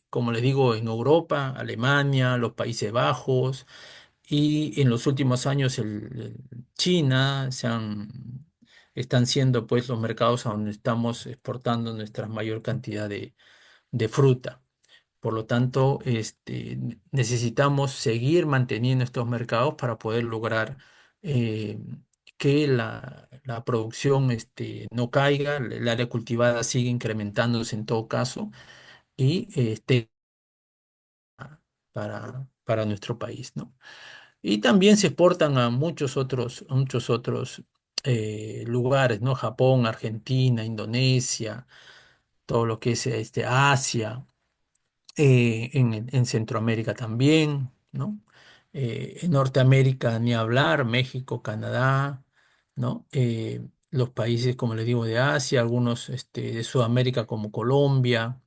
Speaker 1: como les digo, en Europa, Alemania, los Países Bajos y en los últimos años China están siendo pues los mercados a donde estamos exportando nuestra mayor cantidad de fruta. Por lo tanto, necesitamos seguir manteniendo estos mercados para poder lograr eh, que la producción no caiga, el área cultivada sigue incrementándose en todo caso y para nuestro país, ¿no? Y también se exportan a muchos otros lugares, ¿no? Japón, Argentina, Indonesia, todo lo que es Asia, en Centroamérica también, ¿no? En Norteamérica ni hablar, México, Canadá, ¿no? Los países, como les digo, de Asia, algunos de Sudamérica como Colombia,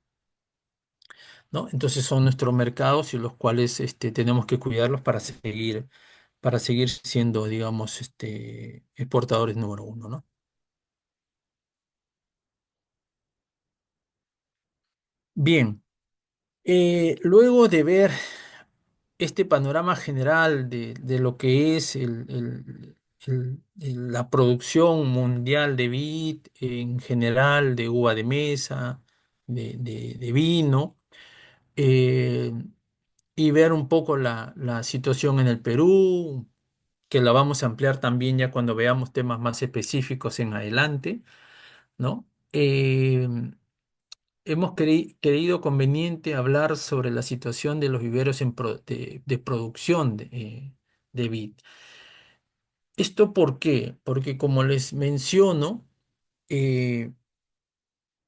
Speaker 1: ¿no? Entonces son nuestros mercados y los cuales tenemos que cuidarlos para seguir siendo, digamos, exportadores número uno, ¿no? Bien, luego de ver este panorama general de lo que es la producción mundial de vid, en general, de uva de mesa, de vino, eh, y ver un poco la situación en el Perú, que la vamos a ampliar también ya cuando veamos temas más específicos en adelante, ¿no? Hemos creído conveniente hablar sobre la situación de los viveros de producción de vid. ¿Esto por qué? Porque como les menciono, eh,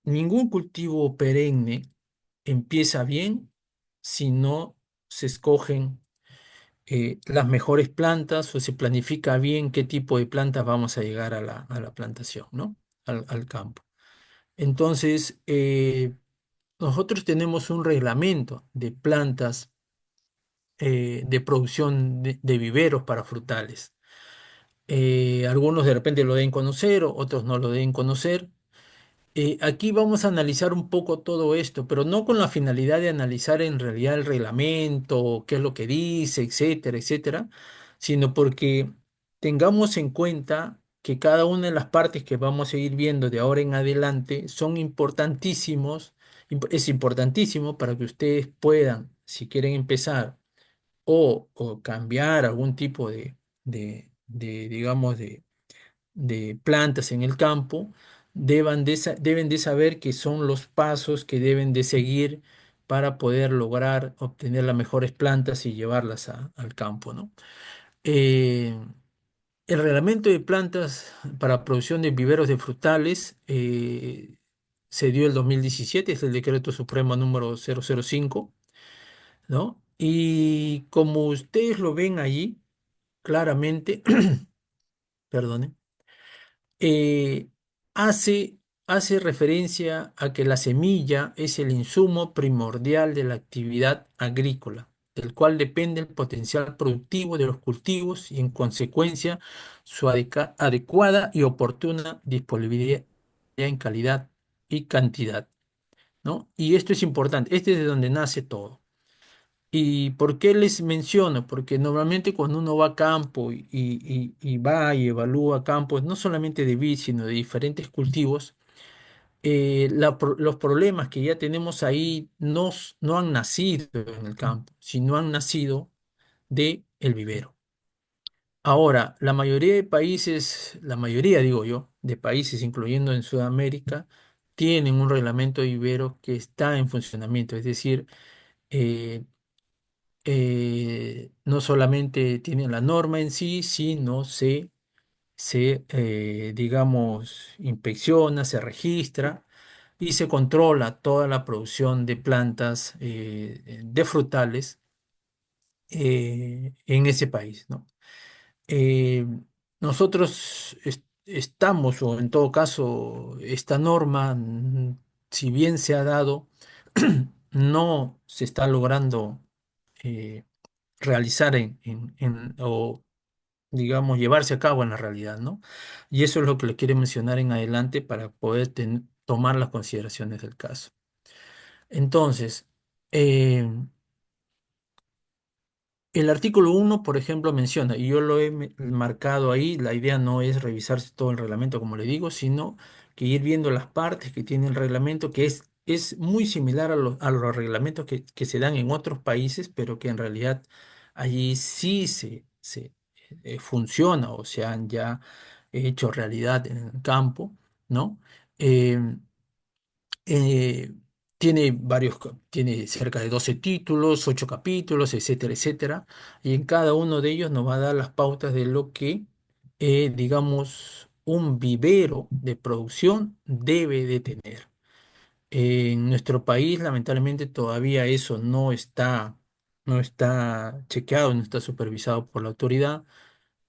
Speaker 1: ningún cultivo perenne empieza bien si no se escogen las mejores plantas o se planifica bien qué tipo de plantas vamos a llegar a la plantación, ¿no? Al campo. Entonces, nosotros tenemos un reglamento de plantas de producción de viveros para frutales. Algunos de repente lo deben conocer, otros no lo deben conocer. Aquí vamos a analizar un poco todo esto, pero no con la finalidad de analizar en realidad el reglamento, qué es lo que dice, etcétera, etcétera, sino porque tengamos en cuenta que cada una de las partes que vamos a ir viendo de ahora en adelante son importantísimos, es importantísimo para que ustedes puedan, si quieren empezar o cambiar algún tipo digamos, de plantas en el campo, deben de saber que son los pasos que deben de seguir para poder lograr obtener las mejores plantas y llevarlas al campo, ¿no? Eh, el reglamento de plantas para producción de viveros de frutales se dio el 2017, es el decreto supremo número 005, ¿no? Y como ustedes lo ven allí, claramente, perdone, eh, hace, hace referencia a que la semilla es el insumo primordial de la actividad agrícola, del cual depende el potencial productivo de los cultivos y en consecuencia su adecuada y oportuna disponibilidad en calidad y cantidad, ¿no? Y esto es importante, este es de donde nace todo. ¿Y por qué les menciono? Porque normalmente cuando uno va a campo y va y evalúa campos, no solamente de vid, sino de diferentes cultivos, los problemas que ya tenemos ahí no han nacido en el campo, sino han nacido de el vivero. Ahora, la mayoría de países, la mayoría digo yo, de países, incluyendo en Sudamérica, tienen un reglamento de vivero que está en funcionamiento, es decir, eh, no solamente tiene la norma en sí, sino digamos, inspecciona, se registra y se controla toda la producción de plantas de frutales en ese país, ¿no? Eh, nosotros estamos, o en todo caso, esta norma, si bien se ha dado, no se está logrando eh, realizar o digamos, llevarse a cabo en la realidad, ¿no? Y eso es lo que le quiero mencionar en adelante para poder tomar las consideraciones del caso. Entonces, eh, el artículo 1, por ejemplo, menciona, y yo lo he marcado ahí, la idea no es revisarse todo el reglamento, como le digo, sino que ir viendo las partes que tiene el reglamento, que es muy similar a los reglamentos que se dan en otros países, pero que en realidad allí sí funciona o se han ya hecho realidad en el campo, ¿no? Em, eh, tiene tiene cerca de 12 títulos, 8 capítulos, etcétera, etcétera. Y en cada uno de ellos nos va a dar las pautas de lo que, digamos, un vivero de producción debe de tener. En nuestro país, lamentablemente, todavía eso no está chequeado, no está supervisado por la autoridad.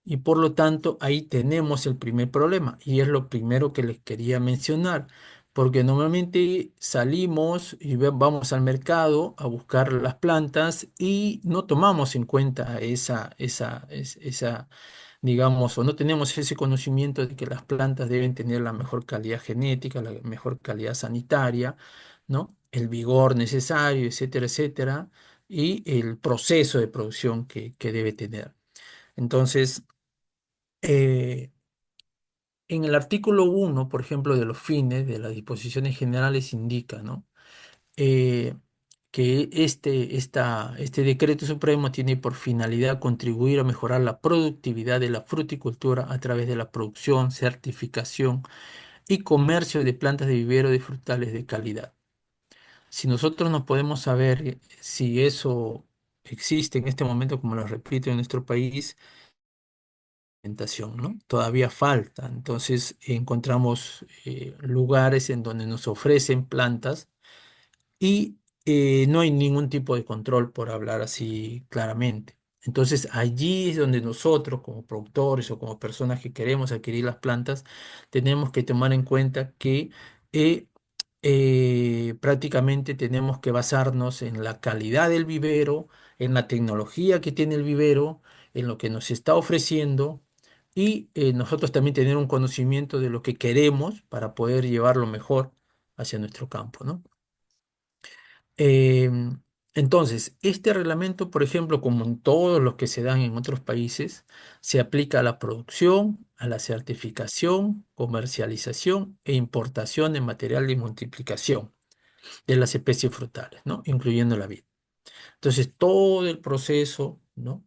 Speaker 1: Y por lo tanto, ahí tenemos el primer problema y es lo primero que les quería mencionar, porque normalmente salimos y vamos al mercado a buscar las plantas y no tomamos en cuenta esa, digamos, o no tenemos ese conocimiento de que las plantas deben tener la mejor calidad genética, la mejor calidad sanitaria, ¿no? El vigor necesario, etcétera, etcétera, y el proceso de producción que debe tener. Entonces, eh, en el artículo 1, por ejemplo, de los fines de las disposiciones generales indica, ¿no? Eh, que este decreto supremo tiene por finalidad contribuir a mejorar la productividad de la fruticultura a través de la producción, certificación y comercio de plantas de vivero de frutales de calidad. Si nosotros no podemos saber si eso existe en este momento, como lo repito, en nuestro país, ¿no? Todavía falta. Entonces encontramos lugares en donde nos ofrecen plantas y no hay ningún tipo de control, por hablar así claramente. Entonces allí es donde nosotros, como productores o como personas que queremos adquirir las plantas, tenemos que tomar en cuenta que eh, prácticamente tenemos que basarnos en la calidad del vivero, en la tecnología que tiene el vivero, en lo que nos está ofreciendo y nosotros también tener un conocimiento de lo que queremos para poder llevarlo mejor hacia nuestro campo, ¿no? Em, entonces, este reglamento, por ejemplo, como en todos los que se dan en otros países, se aplica a la producción, a la certificación, comercialización e importación de material de multiplicación de las especies frutales, ¿no? Incluyendo la vid. Entonces, todo el proceso, ¿no?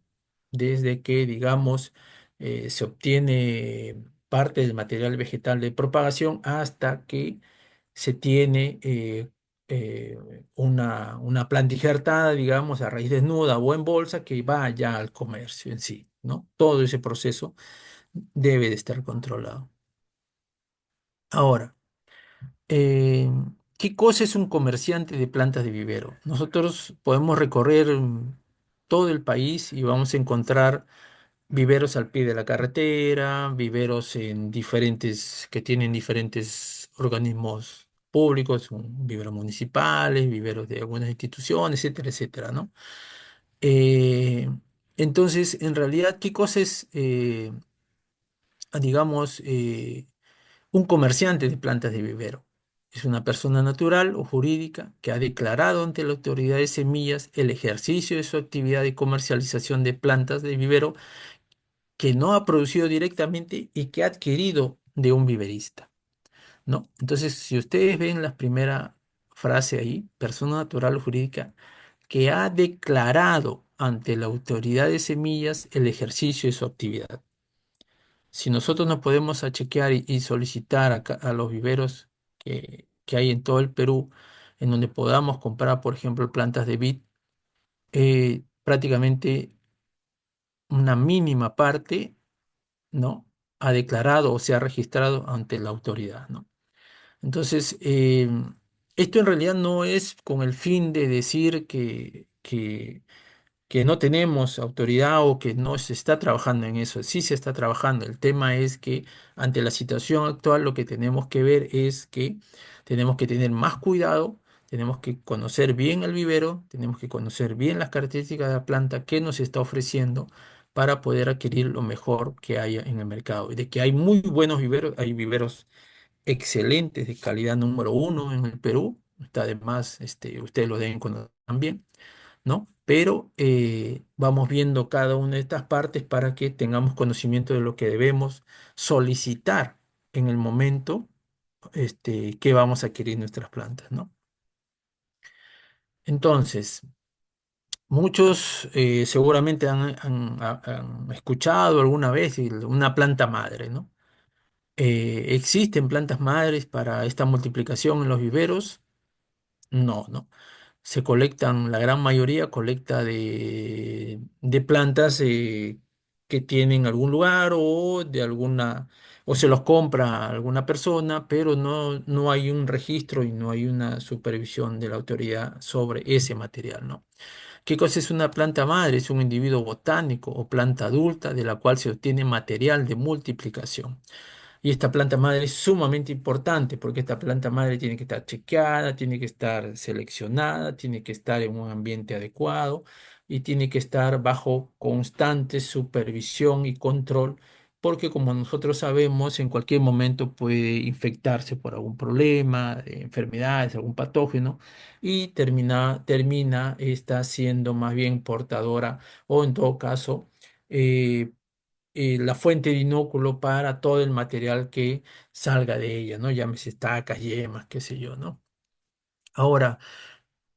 Speaker 1: Desde que, digamos, se obtiene parte del material vegetal de propagación hasta que se tiene una planta injertada, digamos, a raíz desnuda o en bolsa que va ya al comercio en sí, ¿no? Todo ese proceso debe de estar controlado. Ahora, eh, ¿qué cosa es un comerciante de plantas de vivero? Nosotros podemos recorrer todo el país y vamos a encontrar viveros al pie de la carretera, viveros en diferentes, que tienen diferentes organismos públicos, viveros municipales, viveros de algunas instituciones, etcétera, etcétera, ¿no? Eh, entonces, en realidad, ¿qué cosa es, digamos, un comerciante de plantas de vivero? Es una persona natural o jurídica que ha declarado ante la autoridad de semillas el ejercicio de su actividad de comercialización de plantas de vivero que no ha producido directamente y que ha adquirido de un viverista, ¿no? Entonces, si ustedes ven la primera frase ahí, persona natural o jurídica, que ha declarado ante la autoridad de semillas el ejercicio de su actividad. Si nosotros nos podemos a chequear y solicitar a los viveros que hay en todo el Perú, en donde podamos comprar, por ejemplo, plantas de vid, prácticamente una mínima parte, ¿no? Ha declarado o se ha registrado ante la autoridad, ¿no? Entonces, esto en realidad no es con el fin de decir que no tenemos autoridad o que no se está trabajando en eso. Sí se está trabajando. El tema es que ante la situación actual lo que tenemos que ver es que tenemos que tener más cuidado, tenemos que conocer bien el vivero, tenemos que conocer bien las características de la planta que nos está ofreciendo para poder adquirir lo mejor que haya en el mercado. Y de que hay muy buenos viveros, hay viveros excelentes de calidad número uno en el Perú, está además, ustedes lo deben conocer también, ¿no? Pero vamos viendo cada una de estas partes para que tengamos conocimiento de lo que debemos solicitar en el momento que vamos a adquirir nuestras plantas, ¿no? Entonces, muchos seguramente han escuchado alguna vez una planta madre, ¿no? ¿Existen plantas madres para esta multiplicación en los viveros? No, no. Se colectan, la gran mayoría colecta de plantas que tienen algún lugar o de alguna, o se los compra a alguna persona, pero no hay un registro y no hay una supervisión de la autoridad sobre ese material, ¿no? ¿Qué cosa es una planta madre? Es un individuo botánico o planta adulta de la cual se obtiene material de multiplicación. Y esta planta madre es sumamente importante porque esta planta madre tiene que estar chequeada, tiene que estar seleccionada, tiene que estar en un ambiente adecuado y tiene que estar bajo constante supervisión y control porque como nosotros sabemos, en cualquier momento puede infectarse por algún problema, de enfermedades, algún patógeno y termina esta siendo más bien portadora o en todo caso la fuente de inóculo para todo el material que salga de ella, ¿no? Llámese estacas, yemas, qué sé yo, ¿no? Ahora,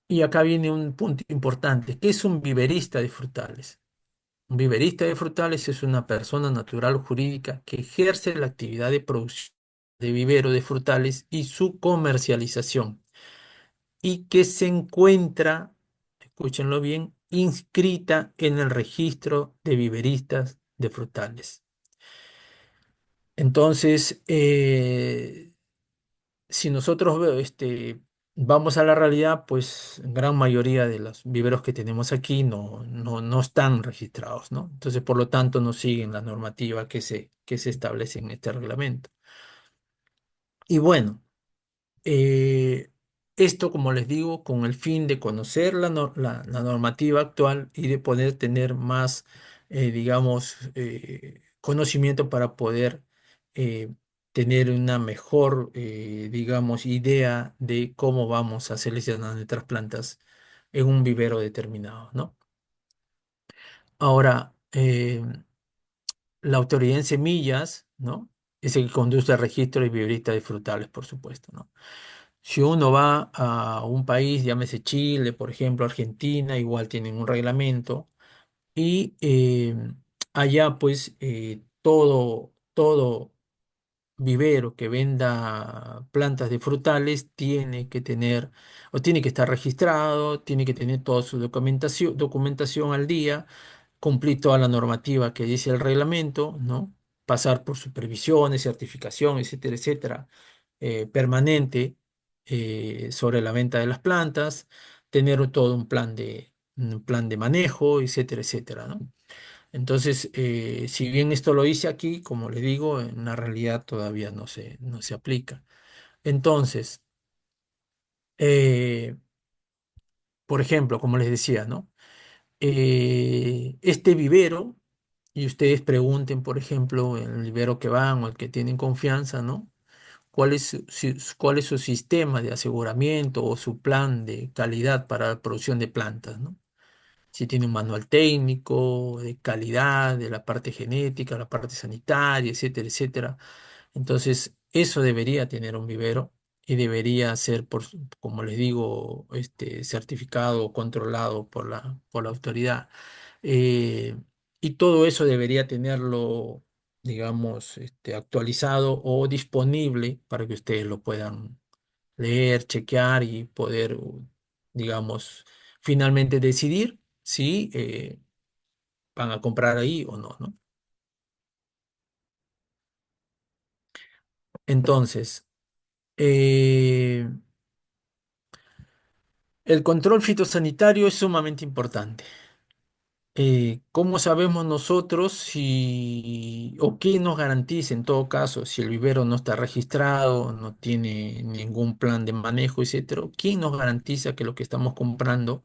Speaker 1: y acá viene un punto importante. ¿Qué es un viverista de frutales? Un viverista de frutales es una persona natural o jurídica que ejerce la actividad de producción de vivero de frutales y su comercialización y que se encuentra, escúchenlo bien, inscrita en el registro de viveristas de frutales. Entonces, si nosotros vamos a la realidad, pues gran mayoría de los viveros que tenemos aquí no están registrados, ¿no? Entonces, por lo tanto, no siguen la normativa que se establece en este reglamento. Y bueno, eh, esto, como les digo, con el fin de conocer la normativa actual y de poder tener más, digamos, conocimiento para poder tener una mejor, digamos, idea de cómo vamos a seleccionar nuestras plantas en un vivero determinado, ¿no? Ahora, la autoridad en semillas, ¿no? Es el que conduce el registro de viverista de frutales, por supuesto, ¿no? Si uno va a un país, llámese Chile, por ejemplo, Argentina, igual tienen un reglamento y allá pues todo vivero que venda plantas de frutales tiene que tener o tiene que estar registrado, tiene que tener toda su documentación al día, cumplir toda la normativa que dice el reglamento, ¿no? Pasar por supervisiones, certificación, etcétera, etcétera, permanente sobre la venta de las plantas, tener todo un plan de manejo, etcétera, etcétera, ¿no? Entonces, si bien esto lo hice aquí, como le digo, en la realidad todavía no se aplica. Entonces, eh, por ejemplo, como les decía, ¿no? Este vivero, y ustedes pregunten, por ejemplo, en el vivero que van o el que tienen confianza, ¿no? ¿Cuál es su sistema de aseguramiento o su plan de calidad para la producción de plantas, ¿no? Si tiene un manual técnico, de calidad, de la parte genética, la parte sanitaria, etcétera, etcétera. Entonces, eso debería tener un vivero y debería ser, como les digo, certificado o controlado por la autoridad. Eh, y todo eso debería tenerlo, digamos, actualizado o disponible para que ustedes lo puedan leer, chequear y poder, digamos, finalmente decidir si van a comprar ahí o no, ¿no? Entonces, eh, el control fitosanitario es sumamente importante. ¿Cómo sabemos nosotros si o qué nos garantiza en todo caso si el vivero no está registrado, no tiene ningún plan de manejo, etcétera? ¿Quién nos garantiza que lo que estamos comprando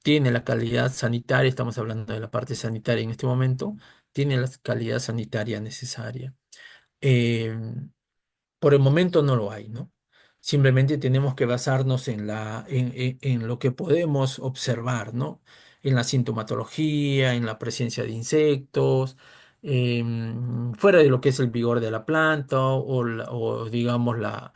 Speaker 1: tiene la calidad sanitaria, estamos hablando de la parte sanitaria en este momento, tiene la calidad sanitaria necesaria. Em, por el momento no lo hay, ¿no? Simplemente tenemos que basarnos en lo que podemos observar, ¿no? En la sintomatología, en la presencia de insectos, fuera de lo que es el vigor de la planta o digamos la,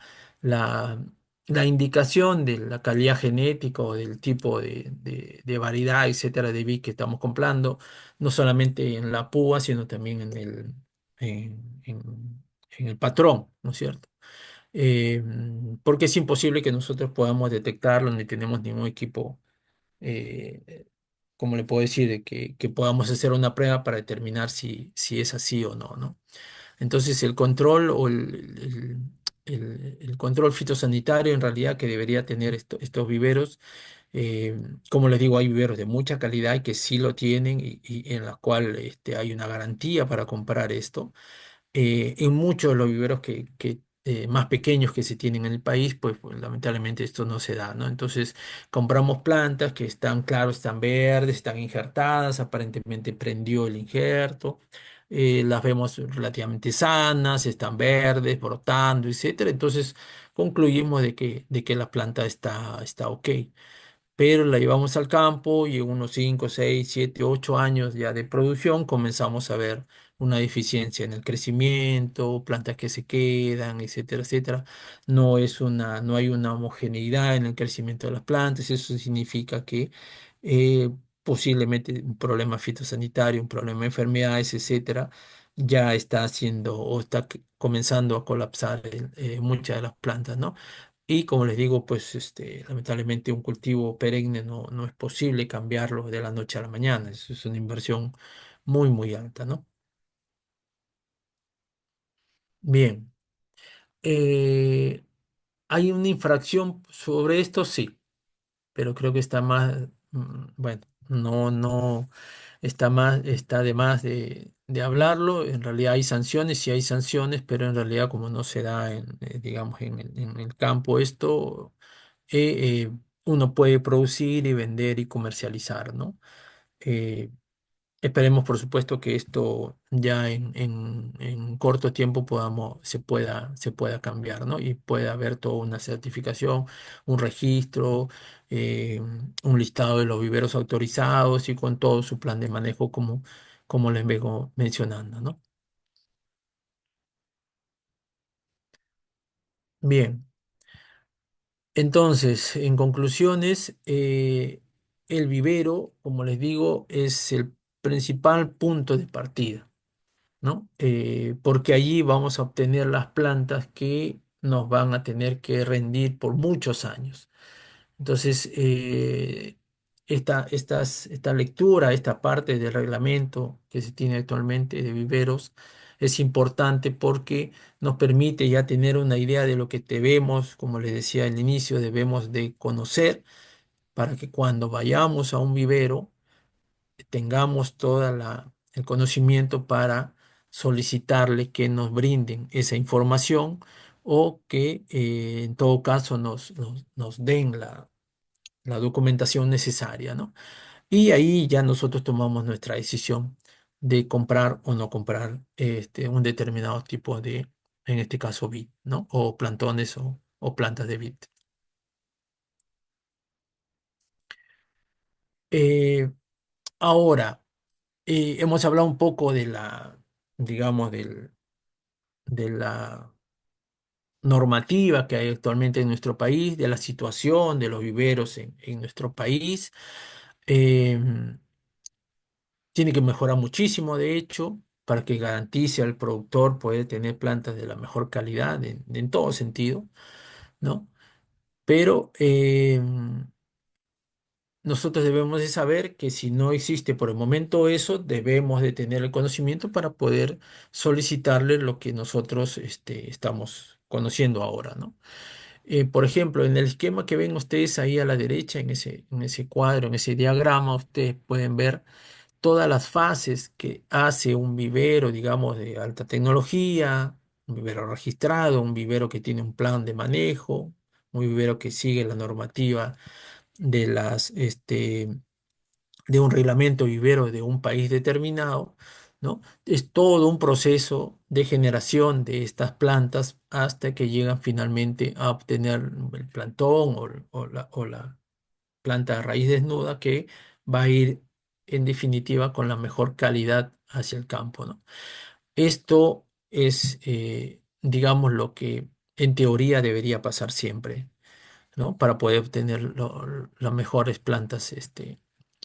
Speaker 1: la indicación de la calidad genética o del tipo de variedad, etcétera, de vid que estamos comprando, no solamente en la púa, sino también en, en en el patrón, ¿no es cierto? eh, Porque es imposible que nosotros podamos detectarlo, ni tenemos ningún equipo, eh, como le puedo decir, que podamos hacer una prueba para determinar si es así o no, ¿no? Entonces el control o el control fitosanitario en realidad que debería tener estos viveros, eh, como les digo, hay viveros de mucha calidad y que sí lo tienen y en la cual hay una garantía para comprar esto en muchos de los viveros más pequeños que se tienen en el país, pues, lamentablemente esto no se da, ¿no? Entonces compramos plantas que están, claro, están verdes, están injertadas, aparentemente prendió el injerto, las vemos relativamente sanas, están verdes, brotando, etcétera. Entonces concluimos de que la planta está ok, pero la llevamos al campo y en unos 5 6 7 8 años ya de producción comenzamos a ver una deficiencia en el crecimiento, plantas que se quedan, etcétera, etcétera. No hay una homogeneidad en el crecimiento de las plantas, eso significa que eh, posiblemente un problema fitosanitario, un problema de enfermedades, etcétera, ya está haciendo o está comenzando a colapsar muchas de las plantas, ¿no? Y como les digo, pues lamentablemente un cultivo perenne no es posible cambiarlo de la noche a la mañana. Eso es una inversión muy, muy alta, ¿no? Bien. Eh, ¿Hay una infracción sobre esto? Sí, pero creo que está más, bueno, no, está de más de hablarlo. En realidad hay sanciones, sí hay sanciones, pero en realidad como no se da digamos, en el campo esto, uno puede producir y vender y comercializar, ¿no? Eh, Esperemos, por supuesto, que esto ya en corto tiempo se pueda cambiar, ¿no? Y pueda haber toda una certificación, un registro, un listado de los viveros autorizados y con todo su plan de manejo como les vengo mencionando, ¿no? Bien, entonces, en conclusiones, el vivero, como les digo, es el principal punto de partida, ¿no? Porque allí vamos a obtener las plantas que nos van a tener que rendir por muchos años. Entonces, esta lectura, esta parte del reglamento que se tiene actualmente de viveros es importante porque nos permite ya tener una idea de lo que debemos, como les decía al inicio, debemos de conocer para que cuando vayamos a un vivero, tengamos el conocimiento para solicitarle que nos brinden esa información o que en todo caso nos den la documentación necesaria, ¿no? Y ahí ya nosotros tomamos nuestra decisión de comprar o no comprar un determinado tipo en este caso, vid, ¿no? O plantones o plantas de vid. Eh, Ahora, hemos hablado un poco digamos, de la normativa que hay actualmente en nuestro país, de la situación de los viveros en nuestro país. Em, Tiene que mejorar muchísimo, de hecho, para que garantice al productor poder tener plantas de la mejor calidad en todo sentido, ¿no? Pero nosotros debemos de saber que si no existe por el momento eso, debemos de tener el conocimiento para poder solicitarle lo que nosotros estamos conociendo ahora, ¿no? Por ejemplo, en el esquema que ven ustedes ahí a la derecha, en ese cuadro, en ese diagrama, ustedes pueden ver todas las fases que hace un vivero, digamos, de alta tecnología, un vivero registrado, un vivero que tiene un plan de manejo, un vivero que sigue la normativa de las de un reglamento vivero de un país determinado, ¿no? Es todo un proceso de generación de estas plantas hasta que llegan finalmente a obtener el plantón o la planta de raíz desnuda que va a ir en definitiva con la mejor calidad hacia el campo, ¿no? Esto es, digamos, lo que en teoría debería pasar siempre, ¿no? Para poder obtener las mejores plantas,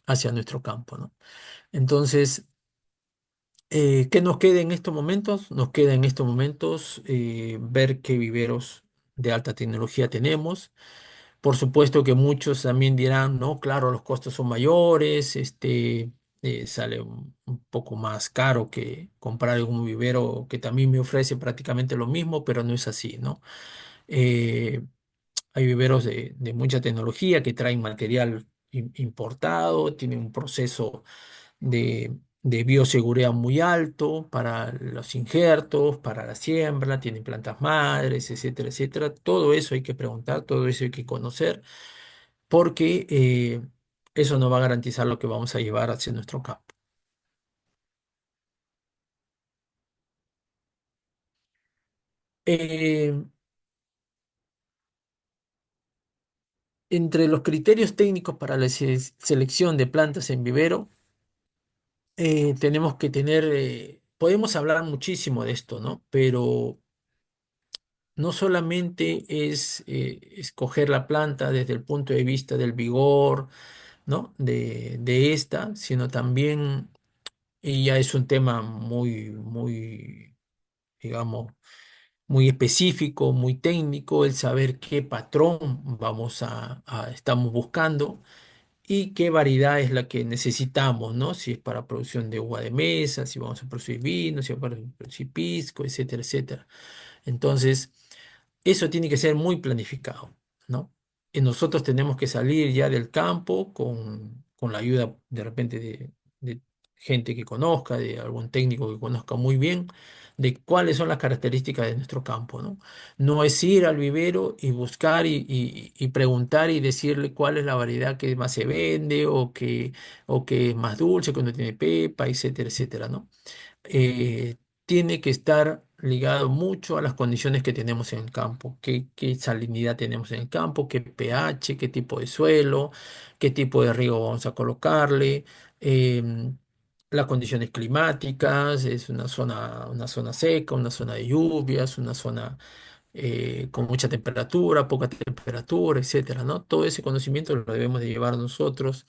Speaker 1: hacia nuestro campo, ¿no? Entonces, ¿qué nos queda en estos momentos? Nos queda en estos momentos ver qué viveros de alta tecnología tenemos. Por supuesto que muchos también dirán, no, claro, los costos son mayores, sale un poco más caro que comprar un vivero que también me ofrece prácticamente lo mismo, pero no es así, ¿no? Eh, Hay viveros de mucha tecnología que traen material importado, tienen un proceso de bioseguridad muy alto para los injertos, para la siembra, tienen plantas madres, etcétera, etcétera. Todo eso hay que preguntar, todo eso hay que conocer, porque eso nos va a garantizar lo que vamos a llevar hacia nuestro campo. Eh, Entre los criterios técnicos para la selección de plantas en vivero, tenemos que tener, podemos hablar muchísimo de esto, ¿no? Pero no solamente es escoger la planta desde el punto de vista del vigor, ¿no? De esta, sino también, y ya es un tema muy, digamos, muy específico, muy técnico, el saber qué patrón estamos buscando y qué variedad es la que necesitamos, ¿no? Si es para producción de uva de mesa, si vamos a producir vino, si vamos a producir pisco, etcétera, etcétera. Entonces, eso tiene que ser muy planificado, ¿no? Y nosotros tenemos que salir ya del campo con la ayuda de repente de gente que conozca, de algún técnico que conozca muy bien, de cuáles son las características de nuestro campo, ¿no? No es ir al vivero y buscar y preguntar y decirle cuál es la variedad que más se vende o que es más dulce, que no tiene pepa, etcétera, etcétera, ¿no? Tiene que estar ligado mucho a las condiciones que tenemos en el campo, qué salinidad tenemos en el campo, qué pH, qué tipo de suelo, qué tipo de riego vamos a colocarle, em, las condiciones climáticas, es una zona seca, una zona de lluvias, una zona con mucha temperatura, poca temperatura, etcétera, ¿no? Todo ese conocimiento lo debemos de llevar nosotros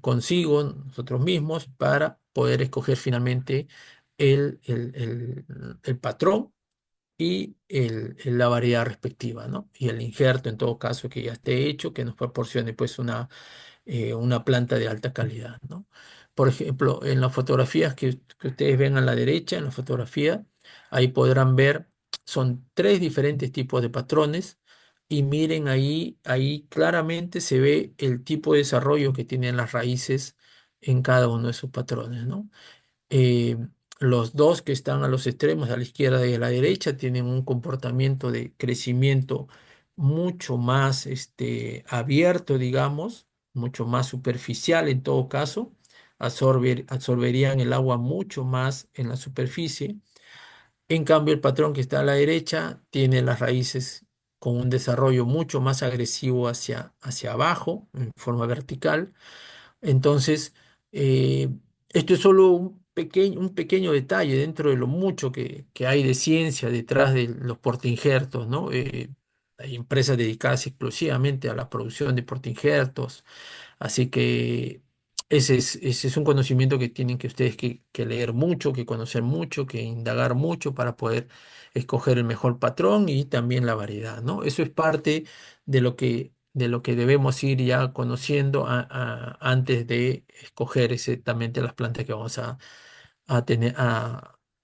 Speaker 1: consigo, nosotros mismos, para poder escoger finalmente el patrón y la variedad respectiva, ¿no? Y el injerto, en todo caso, que ya esté hecho, que nos proporcione pues una planta de alta calidad, ¿no? Por ejemplo, en las fotografías que ustedes ven a la derecha, en la fotografía, ahí podrán ver, son tres diferentes tipos de patrones y miren ahí claramente se ve el tipo de desarrollo que tienen las raíces en cada uno de sus patrones, ¿no? Eh, los dos que están a los extremos, a la izquierda y a la derecha, tienen un comportamiento de crecimiento mucho más abierto, digamos, mucho más superficial en todo caso. Absorberían el agua mucho más en la superficie. En cambio, el patrón que está a la derecha tiene las raíces con un desarrollo mucho más agresivo hacia abajo, en forma vertical. Entonces, eh, esto es solo un pequeño detalle dentro de lo mucho que hay de ciencia detrás de los portainjertos, ¿no? Hay empresas dedicadas exclusivamente a la producción de portainjertos, así que ese es un conocimiento que tienen que ustedes que leer mucho, que conocer mucho, que indagar mucho para poder escoger el mejor patrón y también la variedad, ¿no? Eso es parte de lo que debemos ir ya conociendo antes de escoger exactamente las plantas que vamos a tener,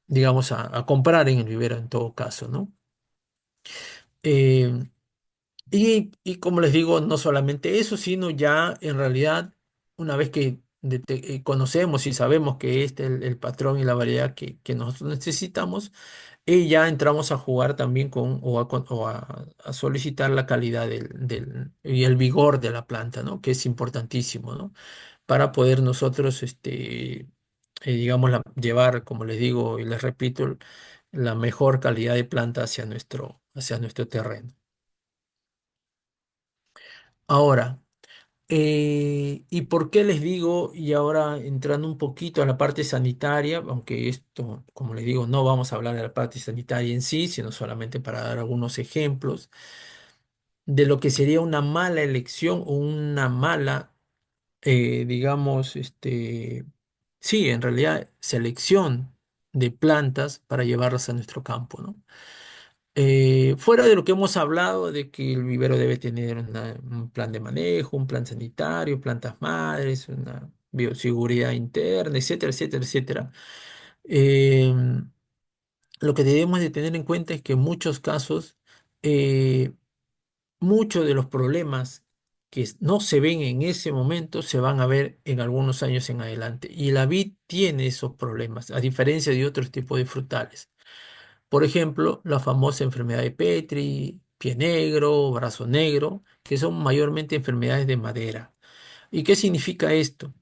Speaker 1: digamos, a comprar en el vivero en todo caso, ¿no? Eh, y como les digo, no solamente eso, sino ya en realidad, una vez que conocemos y sabemos que este es el patrón y la variedad que nosotros necesitamos, y ya entramos a jugar también a solicitar la calidad y el vigor de la planta, ¿no? Que es importantísimo, ¿no? para poder nosotros, digamos, llevar, como les digo y les repito, la mejor calidad de planta hacia nuestro terreno. Ahora, ¿y por qué les digo? Y ahora entrando un poquito a la parte sanitaria, aunque esto, como les digo, no vamos a hablar de la parte sanitaria en sí, sino solamente para dar algunos ejemplos de lo que sería una mala elección o una mala, digamos, sí, en realidad, selección de plantas para llevarlas a nuestro campo, ¿no? Fuera de lo que hemos hablado de que el vivero debe tener un plan de manejo, un plan sanitario, plantas madres, una bioseguridad interna, etcétera, etcétera, etcétera. eh, lo que debemos de tener en cuenta es que en muchos casos, eh, muchos de los problemas que no se ven en ese momento se van a ver en algunos años en adelante. Y la vid tiene esos problemas, a diferencia de otros tipos de frutales. Por ejemplo, la famosa enfermedad de Petri, pie negro, brazo negro, que son mayormente enfermedades de madera. ¿Y qué significa esto?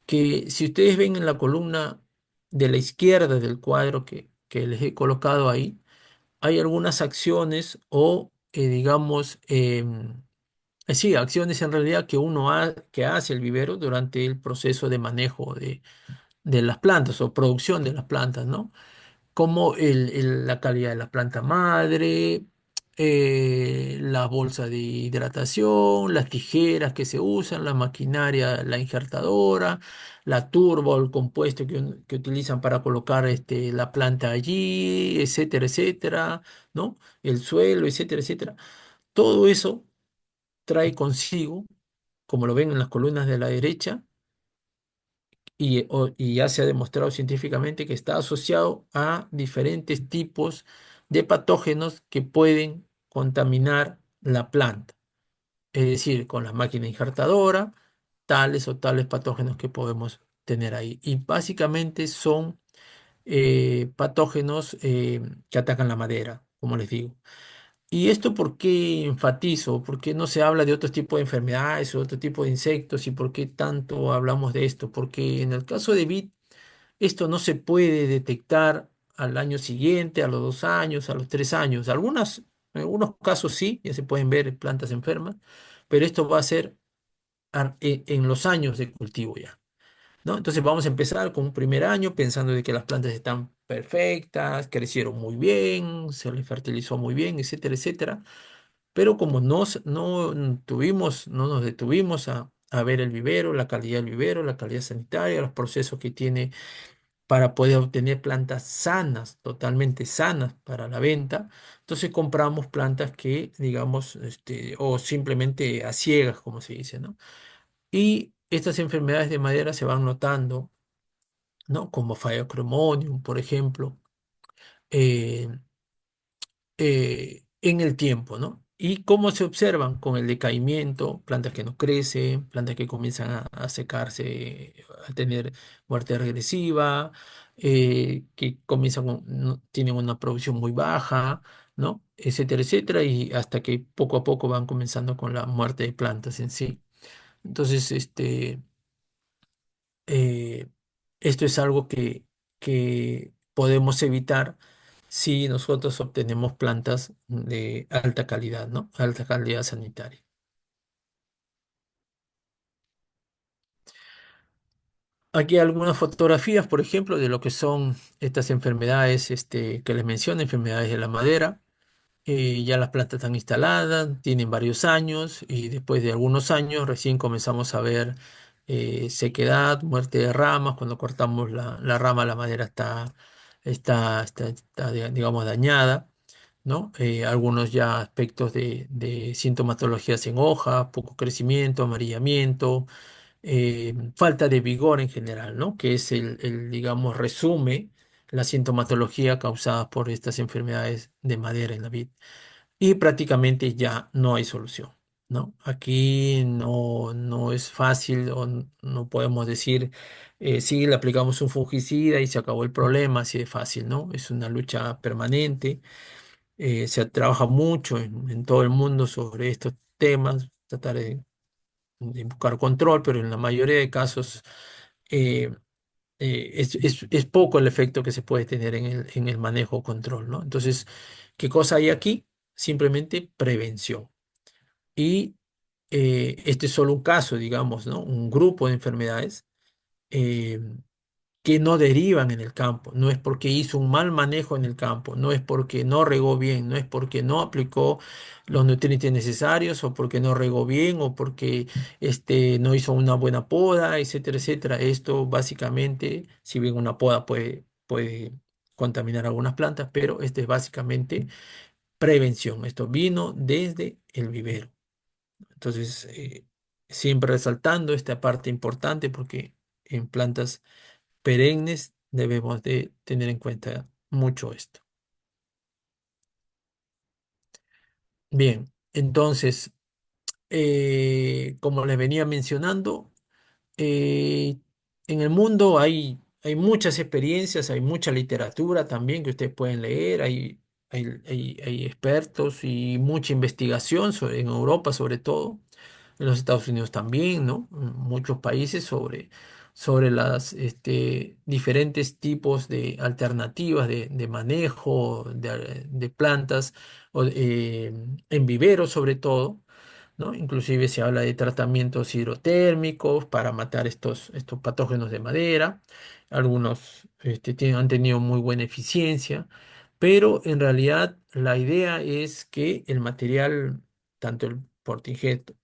Speaker 1: Que si ustedes ven en la columna de la izquierda del cuadro que les he colocado ahí, hay algunas acciones o, digamos, sí, acciones en realidad que hace el vivero durante el proceso de manejo de las plantas o producción de las plantas, ¿no? Como la calidad de la planta madre, la bolsa de hidratación, las tijeras que se usan, la maquinaria, la injertadora, la turbo, el compuesto que utilizan para colocar la planta allí, etcétera, etcétera, ¿no? El suelo, etcétera, etcétera. Todo eso trae consigo, como lo ven en las columnas de la derecha, y ya se ha demostrado científicamente que está asociado a diferentes tipos de patógenos que pueden contaminar la planta. Es decir, con la máquina injertadora, tales o tales patógenos que podemos tener ahí. Y básicamente son patógenos que atacan la madera, como les digo. ¿Y esto por qué enfatizo? ¿Por qué no se habla de otro tipo de enfermedades o otro tipo de insectos? ¿Y por qué tanto hablamos de esto? Porque en el caso de vid, esto no se puede detectar al año siguiente, a los 2 años, a los 3 años. En algunos casos sí, ya se pueden ver plantas enfermas, pero esto va a ser en los años de cultivo ya, ¿no? Entonces vamos a empezar con un primer año pensando de que las plantas están perfectas, crecieron muy bien, se les fertilizó muy bien, etcétera, etcétera. Pero como no nos detuvimos a ver el vivero, la calidad del vivero, la calidad sanitaria, los procesos que tiene para poder obtener plantas sanas, totalmente sanas para la venta. Entonces compramos plantas que, digamos, o simplemente a ciegas, como se dice, ¿no? Y estas enfermedades de madera se van notando, ¿no? Como Phaeocromonium, por ejemplo. eh, en el tiempo, ¿no? Y cómo se observan con el decaimiento, plantas que no crecen, plantas que comienzan a secarse, a tener muerte regresiva, que tienen una producción muy baja, ¿no? Etcétera, etcétera, y hasta que poco a poco van comenzando con la muerte de plantas en sí. Entonces, eh, esto es algo que podemos evitar si nosotros obtenemos plantas de alta calidad, ¿no? Alta calidad sanitaria. Aquí hay algunas fotografías, por ejemplo, de lo que son estas enfermedades, que les menciono, enfermedades de la madera. Ya las plantas están instaladas, tienen varios años y después de algunos años recién comenzamos a ver sequedad, muerte de ramas. Cuando cortamos la rama, la madera está, digamos, dañada, ¿no? Algunos ya aspectos de sintomatologías en hoja, poco crecimiento, amarillamiento, falta de vigor en general, ¿no? Que es digamos, resume la sintomatología causada por estas enfermedades de madera en la vid. Y prácticamente ya no hay solución, ¿no? Aquí no es fácil o no podemos decir, sí, le aplicamos un fungicida y se acabó el problema, así de fácil, ¿no? Es una lucha permanente. Se trabaja mucho en todo el mundo sobre estos temas, tratar de buscar control, pero en la mayoría de casos eh, es poco el efecto que se puede tener en el manejo o control, ¿no? Entonces, ¿qué cosa hay aquí? Simplemente prevención. Y este es solo un caso, digamos, ¿no? Un grupo de enfermedades. eh, que no derivan en el campo. No es porque hizo un mal manejo en el campo, no es porque no regó bien, no es porque no aplicó los nutrientes necesarios o porque no regó bien o porque no hizo una buena poda, etcétera, etcétera. Esto básicamente, si bien una poda puede contaminar algunas plantas, pero esto es básicamente prevención. Esto vino desde el vivero. Entonces, siempre resaltando esta parte importante porque en plantas perennes debemos de tener en cuenta mucho esto. Bien, entonces, como les venía mencionando, eh, en el mundo hay muchas experiencias, hay mucha literatura también que ustedes pueden leer, hay expertos y mucha investigación en Europa sobre todo, en los Estados Unidos también, ¿no? En muchos países sobre las diferentes tipos de alternativas de manejo de plantas en viveros sobre todo, ¿no? Inclusive se habla de tratamientos hidrotérmicos para matar estos patógenos de madera. Algunos han tenido muy buena eficiencia, pero en realidad la idea es que el material, tanto el portinjeto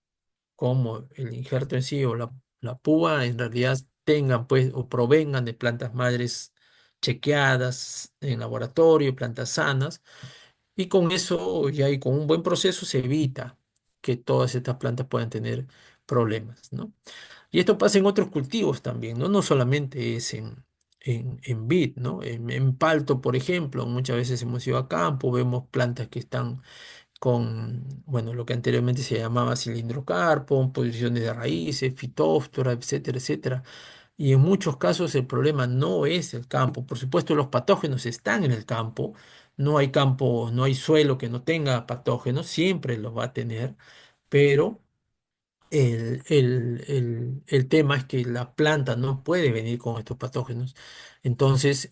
Speaker 1: como el injerto en sí o la púa, en realidad tengan pues o provengan de plantas madres chequeadas en laboratorio, plantas sanas y con eso ya y con un buen proceso se evita que todas estas plantas puedan tener problemas, ¿no? Y esto pasa en otros cultivos también, ¿no? No solamente es en vid, ¿no? En palto, por ejemplo, muchas veces hemos ido a campo, vemos plantas que están con, bueno, lo que anteriormente se llamaba cilindrocarpo, posiciones de raíces, fitóftora, etcétera, etcétera. Y en muchos casos el problema no es el campo. Por supuesto, los patógenos están en el campo. No hay campo, no hay suelo que no tenga patógenos, siempre los va a tener, pero el tema es que la planta no puede venir con estos patógenos. Entonces,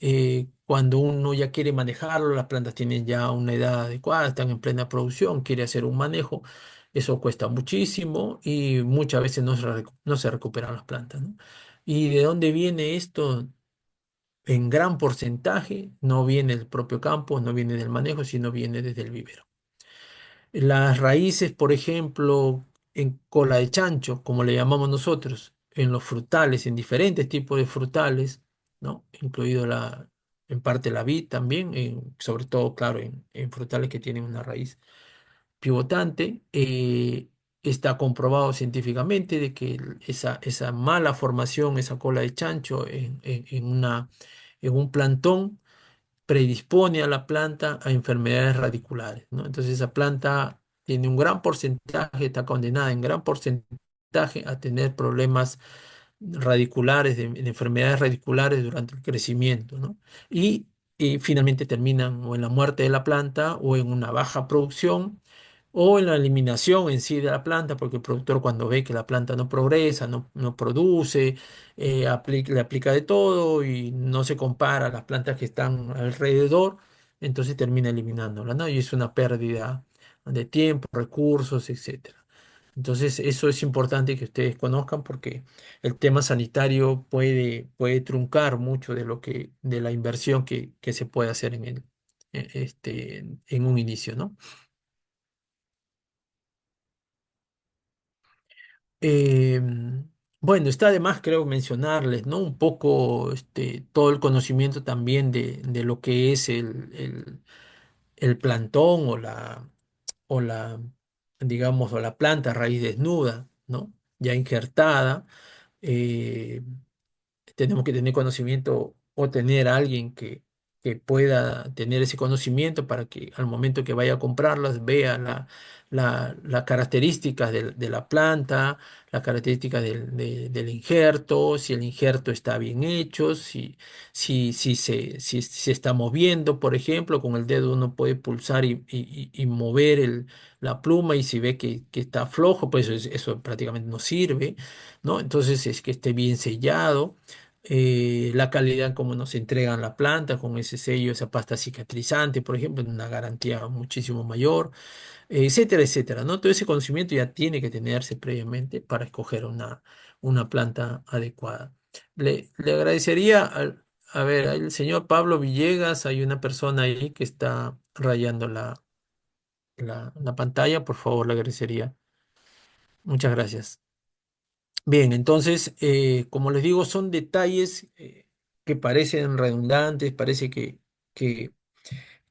Speaker 1: cuando uno ya quiere manejarlo, las plantas tienen ya una edad adecuada, están en plena producción, quiere hacer un manejo, eso cuesta muchísimo y muchas veces no se recuperan las plantas, ¿no? ¿Y de dónde viene esto? En gran porcentaje no viene del propio campo, no viene del manejo, sino viene desde el vivero. Las raíces, por ejemplo, en cola de chancho, como le llamamos nosotros, en los frutales, en diferentes tipos de frutales, ¿no? Incluido en parte la vid también, sobre todo, claro, en frutales que tienen una raíz pivotante. Está comprobado científicamente de que esa mala formación, esa cola de chancho en un plantón, predispone a la planta a enfermedades radiculares, ¿no? Entonces esa planta tiene un gran porcentaje, está condenada en gran porcentaje a tener problemas radiculares, de enfermedades radiculares durante el crecimiento, ¿no? Y finalmente terminan o en la muerte de la planta o en una baja producción o en la eliminación en sí de la planta, porque el productor cuando ve que la planta no progresa, no produce, le aplica de todo y no se compara a las plantas que están alrededor, entonces termina eliminándola, ¿no? Y es una pérdida de tiempo, recursos, etcétera. Entonces, eso es importante que ustedes conozcan porque el tema sanitario puede truncar mucho de la inversión que se puede hacer en un inicio, ¿no? Eh, bueno, está de más, creo, mencionarles, ¿no? Un poco todo el conocimiento también de lo que es el plantón o la, digamos, o la planta a raíz desnuda, ¿no? Ya injertada. Eh, Tenemos que tener conocimiento o tener a alguien que pueda tener ese conocimiento para que al momento que vaya a comprarlas vea las características de la planta, las características del injerto, si el injerto está bien hecho, si se está moviendo, por ejemplo, con el dedo uno puede pulsar y mover la pluma y si ve que está flojo, pues eso prácticamente no sirve, ¿no? Entonces es que esté bien sellado. La calidad como nos entregan la planta con ese sello, esa pasta cicatrizante, por ejemplo, una garantía muchísimo mayor, etcétera, etcétera, ¿no? Todo ese conocimiento ya tiene que tenerse previamente para escoger una planta adecuada. Le agradecería a ver, el señor Pablo Villegas, hay una persona ahí que está rayando la pantalla, por favor, le agradecería. Muchas gracias. Bien, entonces, como les digo, son detalles que parecen redundantes, parece que,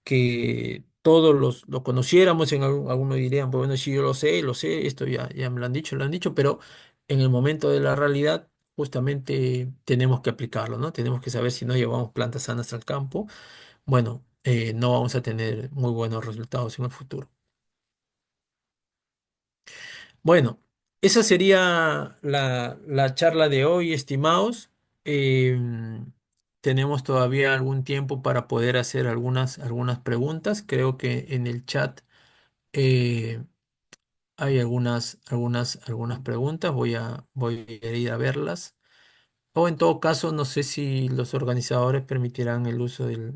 Speaker 1: que todos lo conociéramos, algunos dirían, "Pues bueno, sí, yo lo sé, esto ya me lo han dicho, pero en el momento de la realidad, justamente tenemos que aplicarlo, ¿no? Tenemos que saber si no llevamos plantas sanas al campo, bueno, no vamos a tener muy buenos resultados en el futuro. Bueno, esa sería la charla de hoy, estimados. Em, Tenemos todavía algún tiempo para poder hacer algunas preguntas. Creo que en el chat eh, hay algunas preguntas. Voy a ir a verlas. O en todo caso, no sé si los organizadores permitirán el uso del